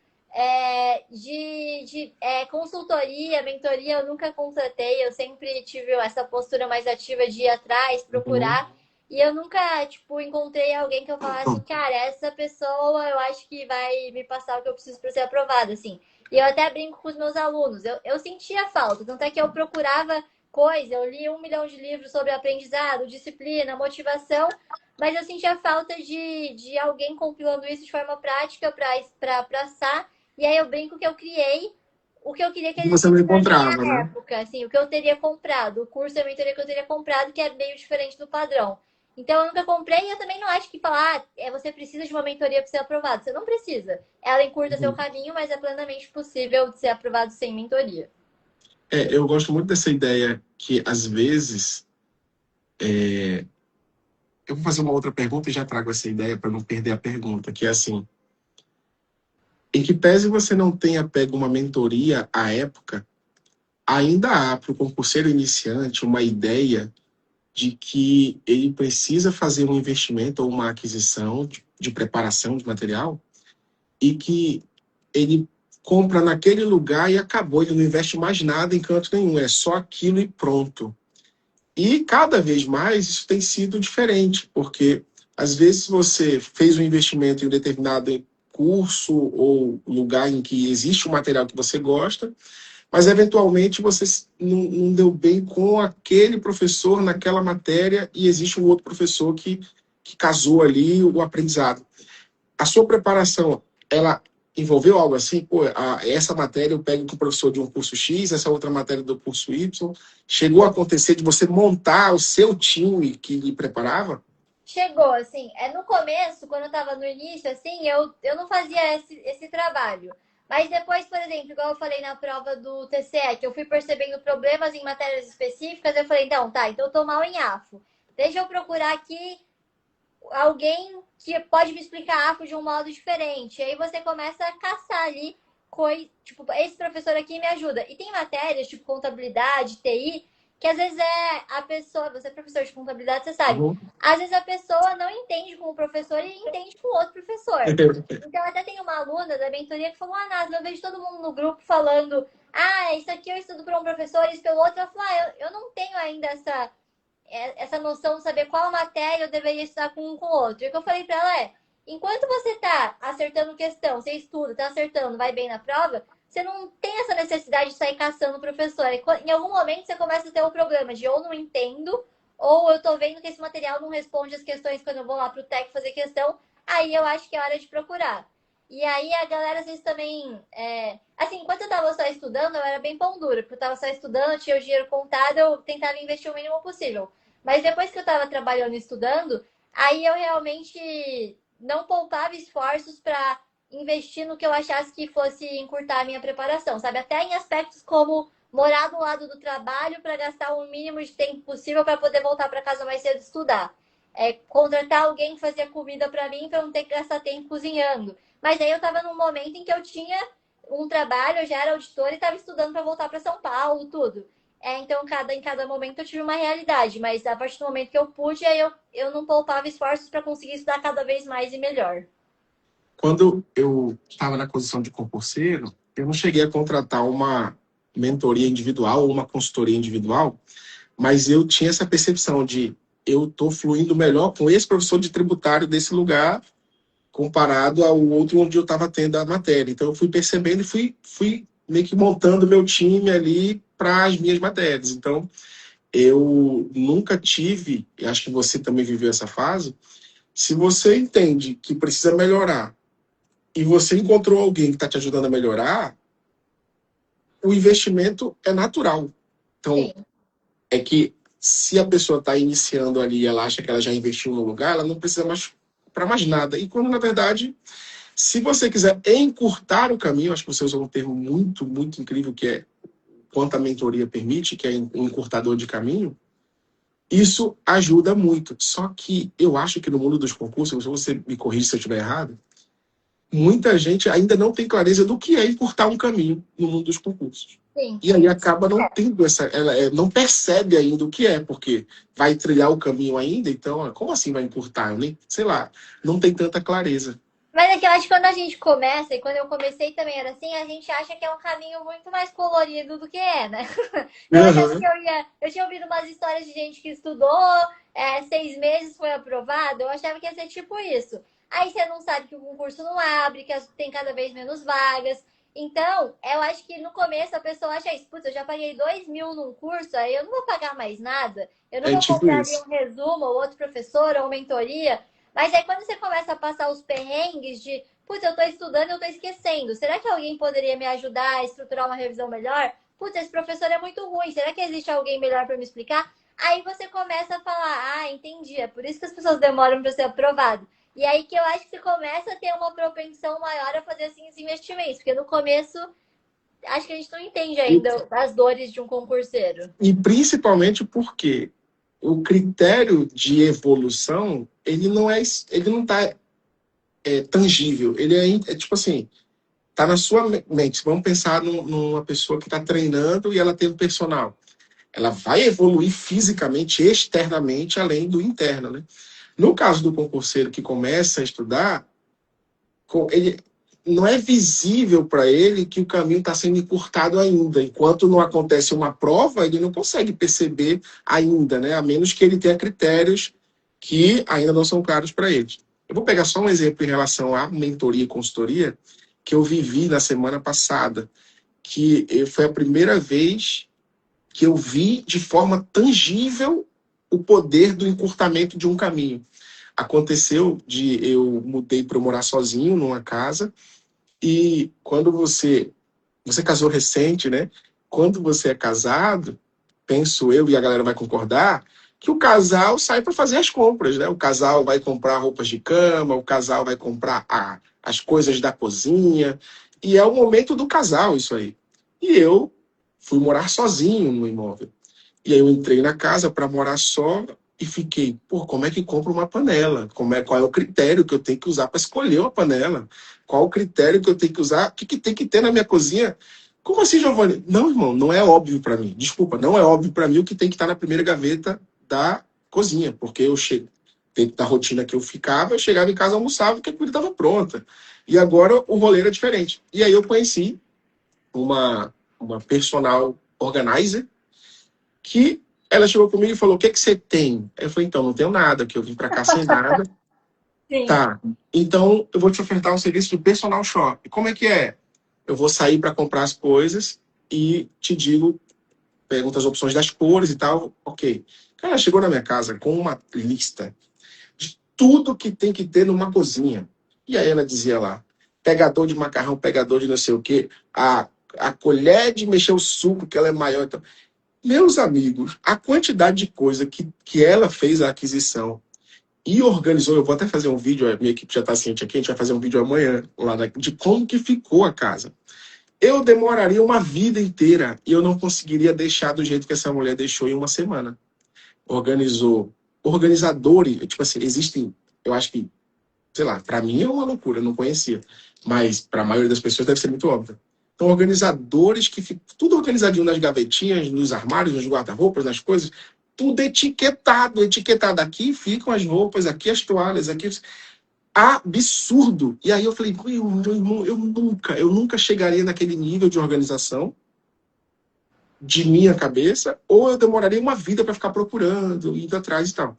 Consultoria, mentoria, eu nunca contratei, eu sempre tive essa postura mais ativa de ir atrás, Uhum. procurar, e eu nunca, tipo, encontrei alguém que eu falasse, cara, essa pessoa eu acho que vai me passar o que eu preciso para ser aprovada, assim. E eu até brinco com os meus alunos, eu sentia falta, tanto é que eu procurava coisa, eu li 1 milhão de livros sobre aprendizado, disciplina, motivação, mas eu sentia falta de alguém compilando isso de forma prática para passar. E aí eu brinco que eu criei o que eu queria que Você não existisse na encontrava, minha né? época, assim, o que eu teria comprado, o curso e a mentoria que eu teria comprado, que é meio diferente do padrão. Então eu nunca comprei e eu também não acho que falar, você precisa de uma mentoria para ser aprovado. Você não precisa. Ela encurta seu Uhum. caminho, mas é plenamente possível de ser aprovado sem mentoria. Eu gosto muito dessa ideia que, às vezes, eu vou fazer uma outra pergunta e já trago essa ideia para não perder a pergunta, que é assim, em que pese você não tenha pego uma mentoria à época, ainda há para o concurseiro iniciante uma ideia de que ele precisa fazer um investimento ou uma aquisição de preparação de material e que ele compra naquele lugar e acabou, ele não investe mais nada em canto nenhum, é só aquilo e pronto. E cada vez mais isso tem sido diferente, porque às vezes você fez um investimento em um determinado curso ou lugar em que existe um material que você gosta, mas eventualmente você não deu bem com aquele professor naquela matéria e existe um outro professor que casou ali o aprendizado. A sua preparação, ela envolveu algo assim? Pô, essa matéria eu pego com o professor de um curso X, essa outra matéria do curso Y. Chegou a acontecer de você montar o seu time que lhe preparava? Chegou, assim, no começo, quando eu tava no início, assim, eu não fazia esse trabalho. Mas depois, por exemplo, igual eu falei na prova do TCE, que eu fui percebendo problemas em matérias específicas, eu falei, não, tá, então eu tô mal em AFO. Deixa eu procurar aqui alguém que pode me explicar AFO de um modo diferente. E aí você começa a caçar ali, tipo, esse professor aqui me ajuda. E tem matérias, tipo contabilidade, TI, que às vezes a pessoa, você é professor de contabilidade, você sabe, Uhum. às vezes a pessoa não entende com o professor e entende com outro professor. Então, até tem uma aluna da mentoria que falou, Nasa, eu vejo todo mundo no grupo falando, isso aqui eu estudo para um professor, isso pelo outro. Ela falou, eu não tenho ainda essa noção de saber qual matéria eu deveria estudar com um com o outro. E o que eu falei para ela enquanto você tá acertando questão, você estuda, tá acertando, vai bem na prova, você não tem essa necessidade de sair caçando o professor. Em algum momento você começa a ter o problema de ou não entendo, ou eu tô vendo que esse material não responde as questões quando eu vou lá pro TEC fazer questão, aí eu acho que é hora de procurar. E aí a galera às vezes também. Assim, enquanto eu tava só estudando, eu era bem pão dura, porque eu tava só estudando, tinha o dinheiro contado, eu tentava investir o mínimo possível. Mas depois que eu tava trabalhando e estudando, aí eu realmente não poupava esforços para investir no que eu achasse que fosse encurtar a minha preparação, sabe? Até em aspectos como morar do lado do trabalho para gastar o mínimo de tempo possível para poder voltar para casa mais cedo e estudar. Contratar alguém que fazia comida para mim para não ter que gastar tempo cozinhando. Mas aí eu estava num momento em que eu tinha um trabalho, eu já era auditora e estava estudando para voltar para São Paulo, tudo. Então, em cada momento eu tive uma realidade, mas a partir do momento que eu pude, aí eu não poupava esforços para conseguir estudar cada vez mais e melhor. Quando eu estava na condição de concurseiro, eu não cheguei a contratar uma mentoria individual ou uma consultoria individual, mas eu tinha essa percepção de eu estou fluindo melhor com esse professor de tributário desse lugar comparado ao outro onde eu estava tendo a matéria. Então eu fui percebendo e fui meio que montando meu time ali para as minhas matérias. Então eu nunca tive, e acho que você também viveu essa fase, se você entende que precisa melhorar e você encontrou alguém que está te ajudando a melhorar, o investimento é natural. Então, Sim. é que se a pessoa está iniciando ali e ela acha que ela já investiu no lugar, ela não precisa mais para mais nada. E quando, na verdade, se você quiser encurtar o caminho, acho que você usou um termo muito, muito incrível, que é quanto a mentoria permite, que é um encurtador de caminho, isso ajuda muito. Só que eu acho que no mundo dos concursos, você me corrige se eu estiver errado, muita gente ainda não tem clareza do que é encurtar um caminho no mundo dos concursos. Sim. E aí acaba não tendo ela não percebe ainda o que é, porque vai trilhar o caminho ainda, então como assim vai encurtar? Eu nem, sei lá, não tem tanta clareza. Mas é que eu acho que quando a gente começa, e quando eu comecei também era assim, a gente acha que é um caminho muito mais colorido do que é, né? Eu achava que eu tinha ouvido umas histórias de gente que estudou, 6 meses foi aprovado, eu achava que ia ser tipo isso. Aí você não sabe que o concurso não abre, que tem cada vez menos vagas. Então, eu acho que no começo a pessoa acha isso, putz, eu já paguei 2.000 num curso, aí eu não vou pagar mais nada, eu não É vou tipo comprar ali isso. um resumo, ou outro professor, ou mentoria. Mas aí quando você começa a passar os perrengues de, putz, eu tô estudando e eu tô esquecendo. Será que alguém poderia me ajudar a estruturar uma revisão melhor? Putz, esse professor é muito ruim. Será que existe alguém melhor para me explicar? Aí você começa a falar, ah, entendi. É por isso que as pessoas demoram para ser aprovado. E aí que eu acho que você começa a ter uma propensão maior a fazer assim os investimentos. Porque no começo, acho que a gente não entende ainda as dores de um concurseiro. E principalmente porque o critério de evolução, ele não está tangível. Ele é tipo assim, tá na sua mente. Vamos pensar numa pessoa que está treinando e ela tem um personal. Ela vai evoluir fisicamente, externamente, além do interno, né? No caso do concurseiro que começa a estudar, ele não é visível para ele que o caminho está sendo encurtado ainda. Enquanto não acontece uma prova, ele não consegue perceber ainda, né? A menos que ele tenha critérios que ainda não são claros para ele. Eu vou pegar só um exemplo em relação à mentoria e consultoria que eu vivi na semana passada, que foi a primeira vez que eu vi de forma tangível o poder do encurtamento de um caminho. Aconteceu de eu mudei para morar sozinho numa casa e quando você casou recente, né? Quando você é casado, penso eu e a galera vai concordar que o casal sai para fazer as compras, né? O casal vai comprar roupas de cama, o casal vai comprar as coisas da cozinha e é o momento do casal isso aí. E eu fui morar sozinho no imóvel. E aí eu entrei na casa para morar só e fiquei, pô, como é que compra uma panela? Qual é o critério que eu tenho que usar para escolher uma panela? Qual o critério que eu tenho que usar? O que tem que ter na minha cozinha? Como assim, Giovanni? Não, irmão, não é óbvio para mim. Desculpa, não é óbvio para mim o que tem que estar na primeira gaveta da cozinha, porque eu chego dentro da rotina que eu ficava, eu chegava em casa, almoçava, porque a comida estava pronta. E agora o rolê era diferente. E aí eu conheci uma personal organizer que ela chegou comigo e falou, o que você tem? Eu falei, então, não tenho nada, que eu vim para cá sem nada. Sim. Tá, então eu vou te ofertar um serviço de personal shop. Como é que é? eu vou sair para comprar as coisas e te digo, pergunta as opções das cores e tal, ok. Cara, ela chegou na minha casa com uma lista de tudo que tem que ter numa cozinha. E aí ela dizia lá, pegador de macarrão, pegador de não sei o quê, a colher de mexer o suco, que ela é maior. Então, meus amigos, a quantidade de coisa que ela fez a aquisição e organizou, eu vou até fazer um vídeo, a minha equipe já está ciente aqui, a gente vai fazer um vídeo amanhã lá de como que ficou a casa. Eu demoraria uma vida inteira e eu não conseguiria deixar do jeito que essa mulher deixou em uma semana. Organizou. Organizadores, tipo assim, existem, eu acho que, sei lá, para mim é uma loucura, eu não conhecia. Mas para a maioria das pessoas deve ser muito óbvio. Então, organizadores que ficam tudo organizadinho nas gavetinhas, nos armários, nos guarda-roupas, nas coisas, tudo etiquetado. Etiquetado. Aqui ficam as roupas, aqui as toalhas, aqui. Absurdo. E aí eu falei, meu irmão, eu nunca chegaria naquele nível de organização de minha cabeça, ou eu demoraria uma vida para ficar procurando, indo atrás e tal.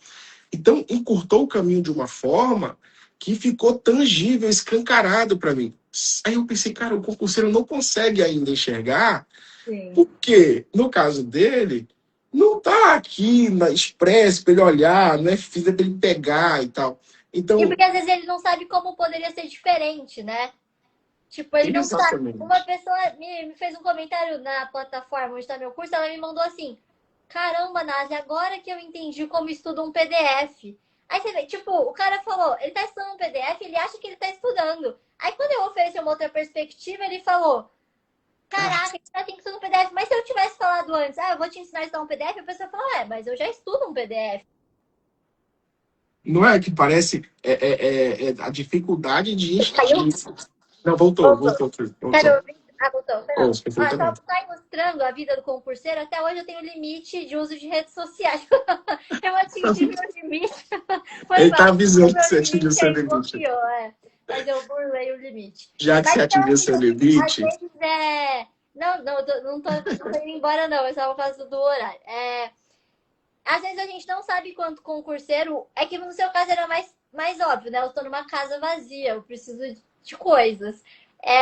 Então, encurtou o caminho de uma forma que ficou tangível, escancarado para mim. Aí eu pensei, cara, o concurseiro não consegue ainda enxergar, Sim. porque, no caso dele, não tá aqui na express para ele olhar, não é fila para ele pegar e tal. Então, E porque às vezes ele não sabe como poderia ser diferente, né? Tipo, ele não sabe. exatamente. Uma pessoa me fez um comentário na plataforma onde está meu curso, ela me mandou assim: caramba, Nazi, agora que eu entendi como estuda um PDF. Aí você vê, tipo, o cara falou, ele tá estudando um PDF, ele acha que ele tá estudando. Aí quando eu ofereci uma outra perspectiva, ele falou: caraca, você tem que estudar um PDF. Mas se eu tivesse falado antes, eu vou te ensinar a estudar um PDF, a pessoa fala, mas eu já estudo um PDF. Não é que parece a dificuldade de. Caiu? Não, voltou, Voltou. voltou, Tá me voltou. ouvindo? Voltou. Foi não. Ouço Só perfeitamente. tá ilustrando a vida do concurseiro. Até hoje eu tenho limite de uso de redes sociais. Eu atingi meu limite. Foi Ele mal. tá avisando que Meu você atingiu limite seu aí limite. bloqueou, Mas eu burlei o limite. Já que Mas você então, atingiu assim, seu às limite, vezes é. Não tô indo embora, não. É só por causa do horário. Às vezes a gente não sabe quanto concurseiro. É que no seu caso era mais óbvio, né? Eu tô numa casa vazia, eu preciso de coisas.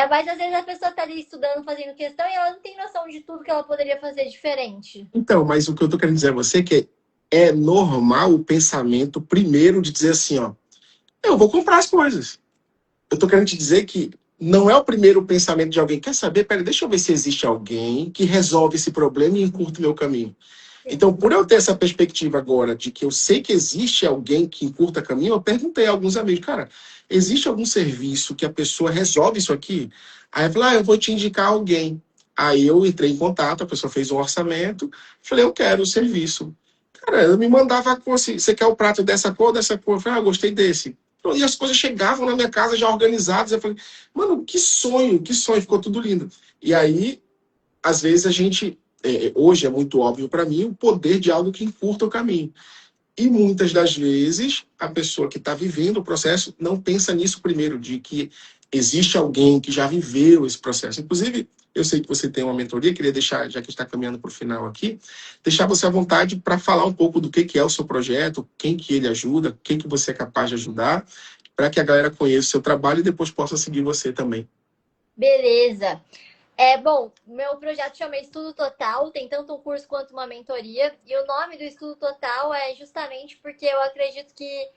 Mas às vezes a pessoa tá ali estudando, fazendo questão, e ela não tem noção de tudo que ela poderia fazer diferente. então, mas o que eu tô querendo dizer a você é que é normal o pensamento primeiro de dizer assim, ó, eu vou comprar as coisas. Eu tô querendo te dizer que não é o primeiro pensamento de alguém, quer saber? Pera, deixa eu ver se existe alguém que resolve esse problema e encurta o meu caminho. Sim. Então, por eu ter essa perspectiva agora de que eu sei que existe alguém que encurta caminho, eu perguntei a alguns amigos, cara, existe algum serviço que a pessoa resolve isso aqui? Aí eu falei, eu vou te indicar alguém. Aí eu entrei em contato, a pessoa fez um orçamento, falei, eu quero o serviço. Cara, eu me mandava a cor, assim, você quer o prato dessa cor, dessa cor? Eu falei, eu gostei desse. E as coisas chegavam na minha casa já organizadas. Eu falei, mano, que sonho, ficou tudo lindo. E aí, às vezes a gente, hoje é muito óbvio para mim, o poder de algo que encurta o caminho. E muitas das vezes a pessoa que está vivendo o processo não pensa nisso primeiro, de que existe alguém que já viveu esse processo. Inclusive, eu sei que você tem uma mentoria, queria deixar, já que está caminhando para o final aqui, deixar você à vontade para falar um pouco do que é o seu projeto, quem que ele ajuda, quem que você é capaz de ajudar, para que a galera conheça o seu trabalho e depois possa seguir você também. Beleza. Bom, meu projeto chama Estudo Total, tem tanto um curso quanto uma mentoria. E o nome do Estudo Total é justamente porque eu acredito que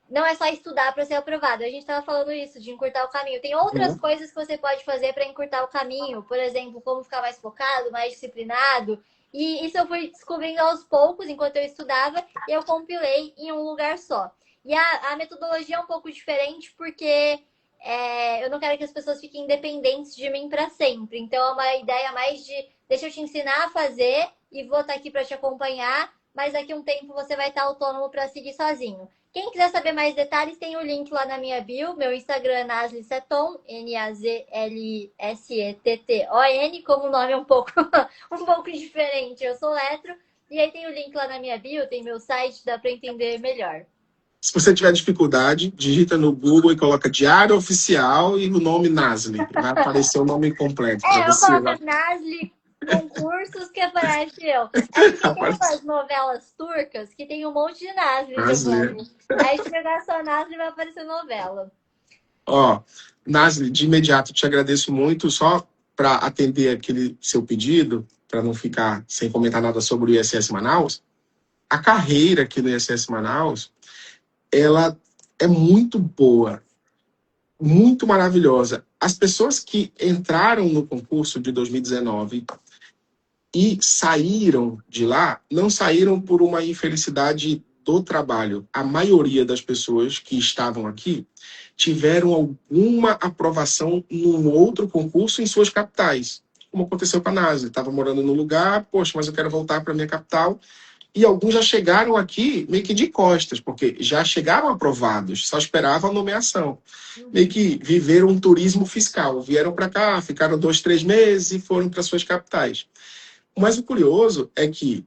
não é só estudar para ser aprovado. A gente estava falando isso, de encurtar o caminho. Tem outras coisas que você pode fazer para encurtar o caminho. Por exemplo, como ficar mais focado, mais disciplinado. E isso eu fui descobrindo aos poucos, enquanto eu estudava, e eu compilei em um lugar só. E a metodologia é um pouco diferente, porque eu não quero que as pessoas fiquem independentes de mim para sempre. Então, é uma ideia mais de deixa eu te ensinar a fazer e vou estar aqui para te acompanhar, mas daqui a um tempo você vai estar autônomo para seguir sozinho. Quem quiser saber mais detalhes, tem o link lá na minha bio. Meu Instagram é Nazli Setton, Nazlissetton, como o nome é um pouco diferente. Eu sou letro. E aí tem o link lá na minha bio, tem meu site, dá para entender melhor. Se você tiver dificuldade, digita no Google e coloca Diário Oficial e o nome Nasli. Vai aparecer o nome completo para Eu você. coloco Nazli concursos que aparece eu. É porque tem umas novelas turcas que tem um monte de Nazli no nome. Aí se pegar só Nazli vai aparecer novela. Ó, Nasli, de imediato te agradeço muito, só para atender aquele seu pedido, para não ficar sem comentar nada sobre o ISS Manaus. A carreira aqui no ISS Manaus, ela é muito boa, muito maravilhosa. As pessoas que entraram no concurso de 2019 e saíram de lá, não saíram por uma infelicidade do trabalho. A maioria das pessoas que estavam aqui tiveram alguma aprovação num outro concurso em suas capitais, como aconteceu com a NASA. Estava morando num lugar, poxa, mas eu quero voltar para minha capital. E alguns já chegaram aqui meio que de costas, porque já chegaram aprovados, só esperavam a nomeação. Meio que viveram um turismo fiscal. Vieram para cá, ficaram 2, 3 meses e foram para suas capitais. Mas o curioso é que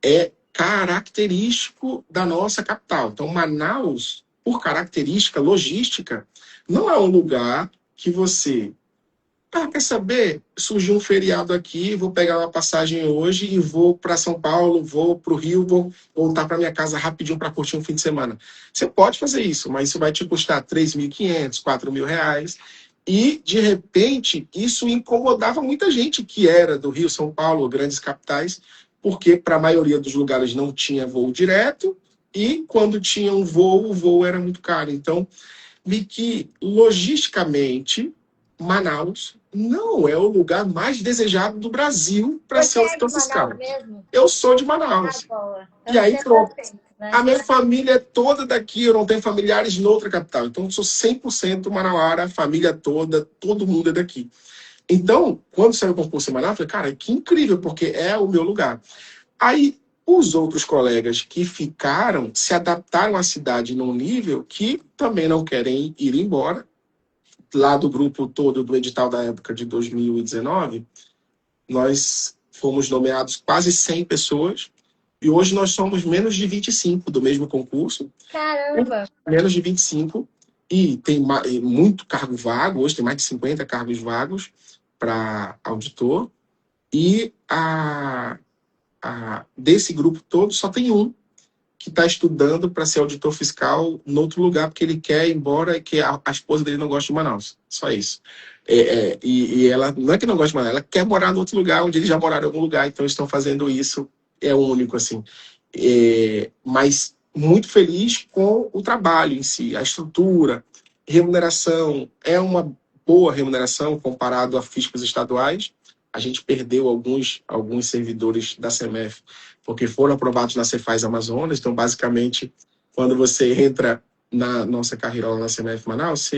é característico da nossa capital. Então, Manaus, por característica logística, não é um lugar que você... quer saber? Surgiu um feriado aqui, vou pegar uma passagem hoje e vou para São Paulo, vou para o Rio, vou voltar para minha casa rapidinho para curtir um fim de semana. Você pode fazer isso, mas isso vai te custar R$ 3.500, R$ 4.000. E, de repente, isso incomodava muita gente que era do Rio, São Paulo, grandes capitais, porque para a maioria dos lugares não tinha voo direto e quando tinha um voo, o voo era muito caro. Então, vi que, logisticamente, Manaus não é o lugar mais desejado do Brasil para ser auditor fiscal. Eu sou de Manaus. E aí, pronto. A minha família é toda daqui, eu não tenho familiares em outra capital. Então, eu sou 100% manauara, a família toda, todo mundo é daqui. Então, quando saiu o concurso em Manaus, eu falei, cara, que incrível, porque é o meu lugar. Aí, os outros colegas que ficaram se adaptaram à cidade num nível que também não querem ir embora. Lá do grupo todo do edital da época de 2019, nós fomos nomeados quase 100 pessoas e hoje nós somos menos de 25 do mesmo concurso. Caramba! Menos de 25 e tem muito cargo vago, hoje tem mais de 50 cargos vagos para auditor e desse grupo todo só tem um que está estudando para ser auditor fiscal em outro lugar, porque ele quer ir embora e que a esposa dele não gosta de Manaus. Só isso. E ela não é que não gosta de Manaus, ela quer morar em outro lugar, onde eles já moraram em algum lugar, então estão fazendo isso. É único, assim. Mas muito feliz com o trabalho em si, a estrutura, remuneração. É uma boa remuneração comparado a fiscos estaduais. A gente perdeu alguns servidores da CEMEF porque foram aprovados na Cefaz Amazonas. Então, basicamente, quando você entra na nossa carreira lá na CEMEF Manaus,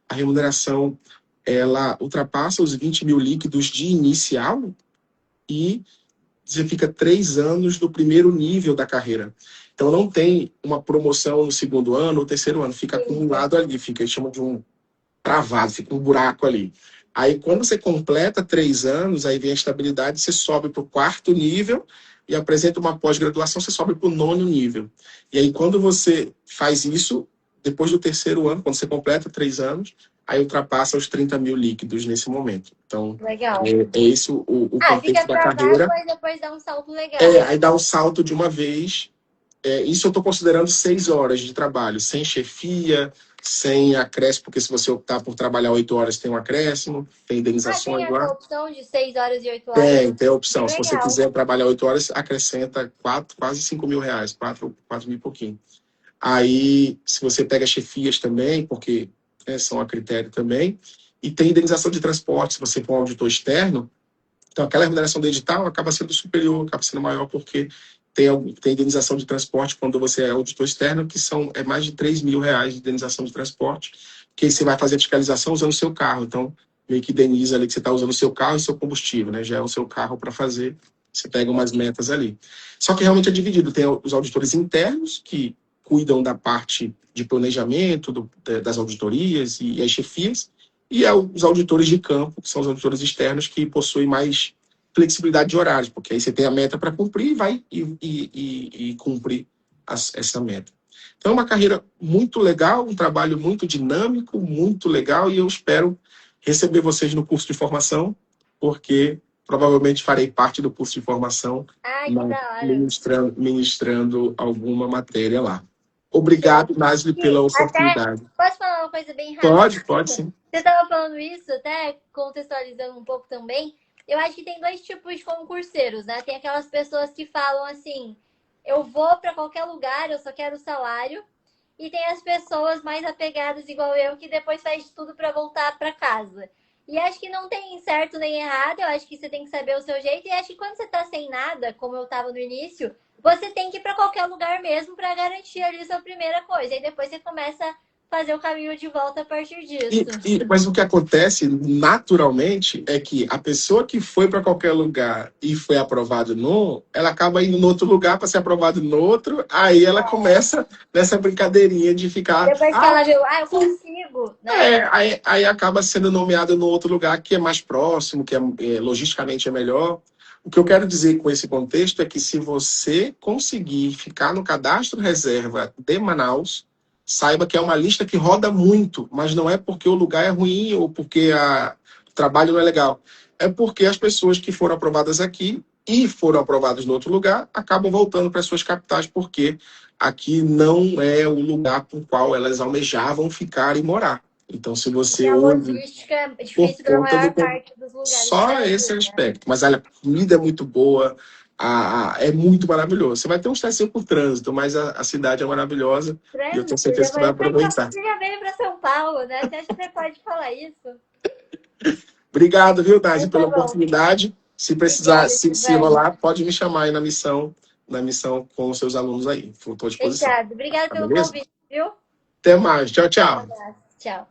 a remuneração ela ultrapassa os 20 mil líquidos de inicial e você fica 3 anos no primeiro nível da carreira. Então, não tem uma promoção no segundo ano ou terceiro ano, fica acumulado ali, chama de um travado, fica um buraco ali. Aí, quando você completa 3 anos, aí vem a estabilidade, você sobe para o 4º nível e apresenta uma pós-graduação, você sobe para o 9º nível. E aí, quando você faz isso, depois do 3º ano, quando você completa 3 anos, aí ultrapassa os 30 mil líquidos nesse momento. Então, legal. É esse o contexto fica da carreira. Mas depois dá um salto legal. Aí dá um salto de uma vez. Isso eu estou considerando 6 horas de trabalho, sem chefia, sem acréscimo, porque se você optar por trabalhar 8 horas, tem um acréscimo, tem indenizações. Tem essa opção de 6 horas e 8 horas? Tem a opção. Se você quiser trabalhar 8 horas, acrescenta quase 5 mil reais, 4 mil e pouquinho. Aí, se você pega chefias também, porque são a critério também, e tem indenização de transporte, se você for um auditor externo, então aquela remuneração do edital acaba sendo superior, acaba sendo maior, porque tem indenização de transporte quando você é auditor externo, que é mais de 3 mil reais de indenização de transporte, que você vai fazer a fiscalização usando o seu carro. Então, meio que indeniza ali que você está usando o seu carro e seu combustível, né? Já é o seu carro para fazer, você pega umas metas ali. Só que realmente é dividido. Tem os auditores internos, que cuidam da parte de planejamento, das auditorias e as chefias, e os auditores de campo, que são os auditores externos, que possuem mais flexibilidade de horários, porque aí você tem a meta para cumprir e vai e cumpre essa meta. Então é uma carreira muito legal, um trabalho muito dinâmico, muito legal, e eu espero receber vocês no curso de formação, porque provavelmente farei parte do curso de formação, ministrando alguma matéria lá. Obrigado, Nasli, pela Até, oportunidade. posso falar uma coisa bem rápida? Pode sim. Você estava falando isso, até contextualizando um pouco também. Eu acho que tem dois tipos de concurseiros, né? Tem aquelas pessoas que falam assim: eu vou para qualquer lugar, eu só quero o salário. E tem as pessoas mais apegadas, igual eu, que depois faz de tudo para voltar para casa. E acho que não tem certo nem errado, eu acho que você tem que saber o seu jeito. E acho que quando você tá sem nada, como eu tava no início, você tem que ir para qualquer lugar mesmo para garantir ali a sua primeira coisa. E depois você começa a fazer o caminho de volta a partir disso. Mas o que acontece naturalmente é que a pessoa que foi para qualquer lugar e foi aprovado no, ela acaba indo no outro lugar para ser aprovado no outro, aí ela começa nessa brincadeirinha de ficar. Depois que ela viu, eu consigo, né? Aí acaba sendo nomeada no outro lugar que é mais próximo, que logisticamente é melhor. O que eu quero dizer com esse contexto é que se você conseguir ficar no cadastro reserva de Manaus, saiba que é uma lista que roda muito, mas não é porque o lugar é ruim ou porque o trabalho não é legal. É porque as pessoas que foram aprovadas aqui e foram aprovadas no outro lugar acabam voltando para suas capitais, porque aqui não é o lugar por qual elas almejavam ficar e morar. Então, se você a ouve logística é difícil para a maior parte dos lugares. só esse aspecto. Mas a comida é muito boa, é muito maravilhoso. Você vai ter um estressinho por trânsito, mas a cidade é maravilhosa. E eu tenho certeza que você vai aproveitar. Você já veio para São Paulo, né? Você acha que você pode falar isso? Obrigado, viu, Tati, pela oportunidade. Se precisar, se rolar, pode me chamar aí na missão com os seus alunos aí. Estou à disposição. Fechado. Obrigada pelo convite, viu? Até mais. Tchau, tchau. Um abraço. Tchau.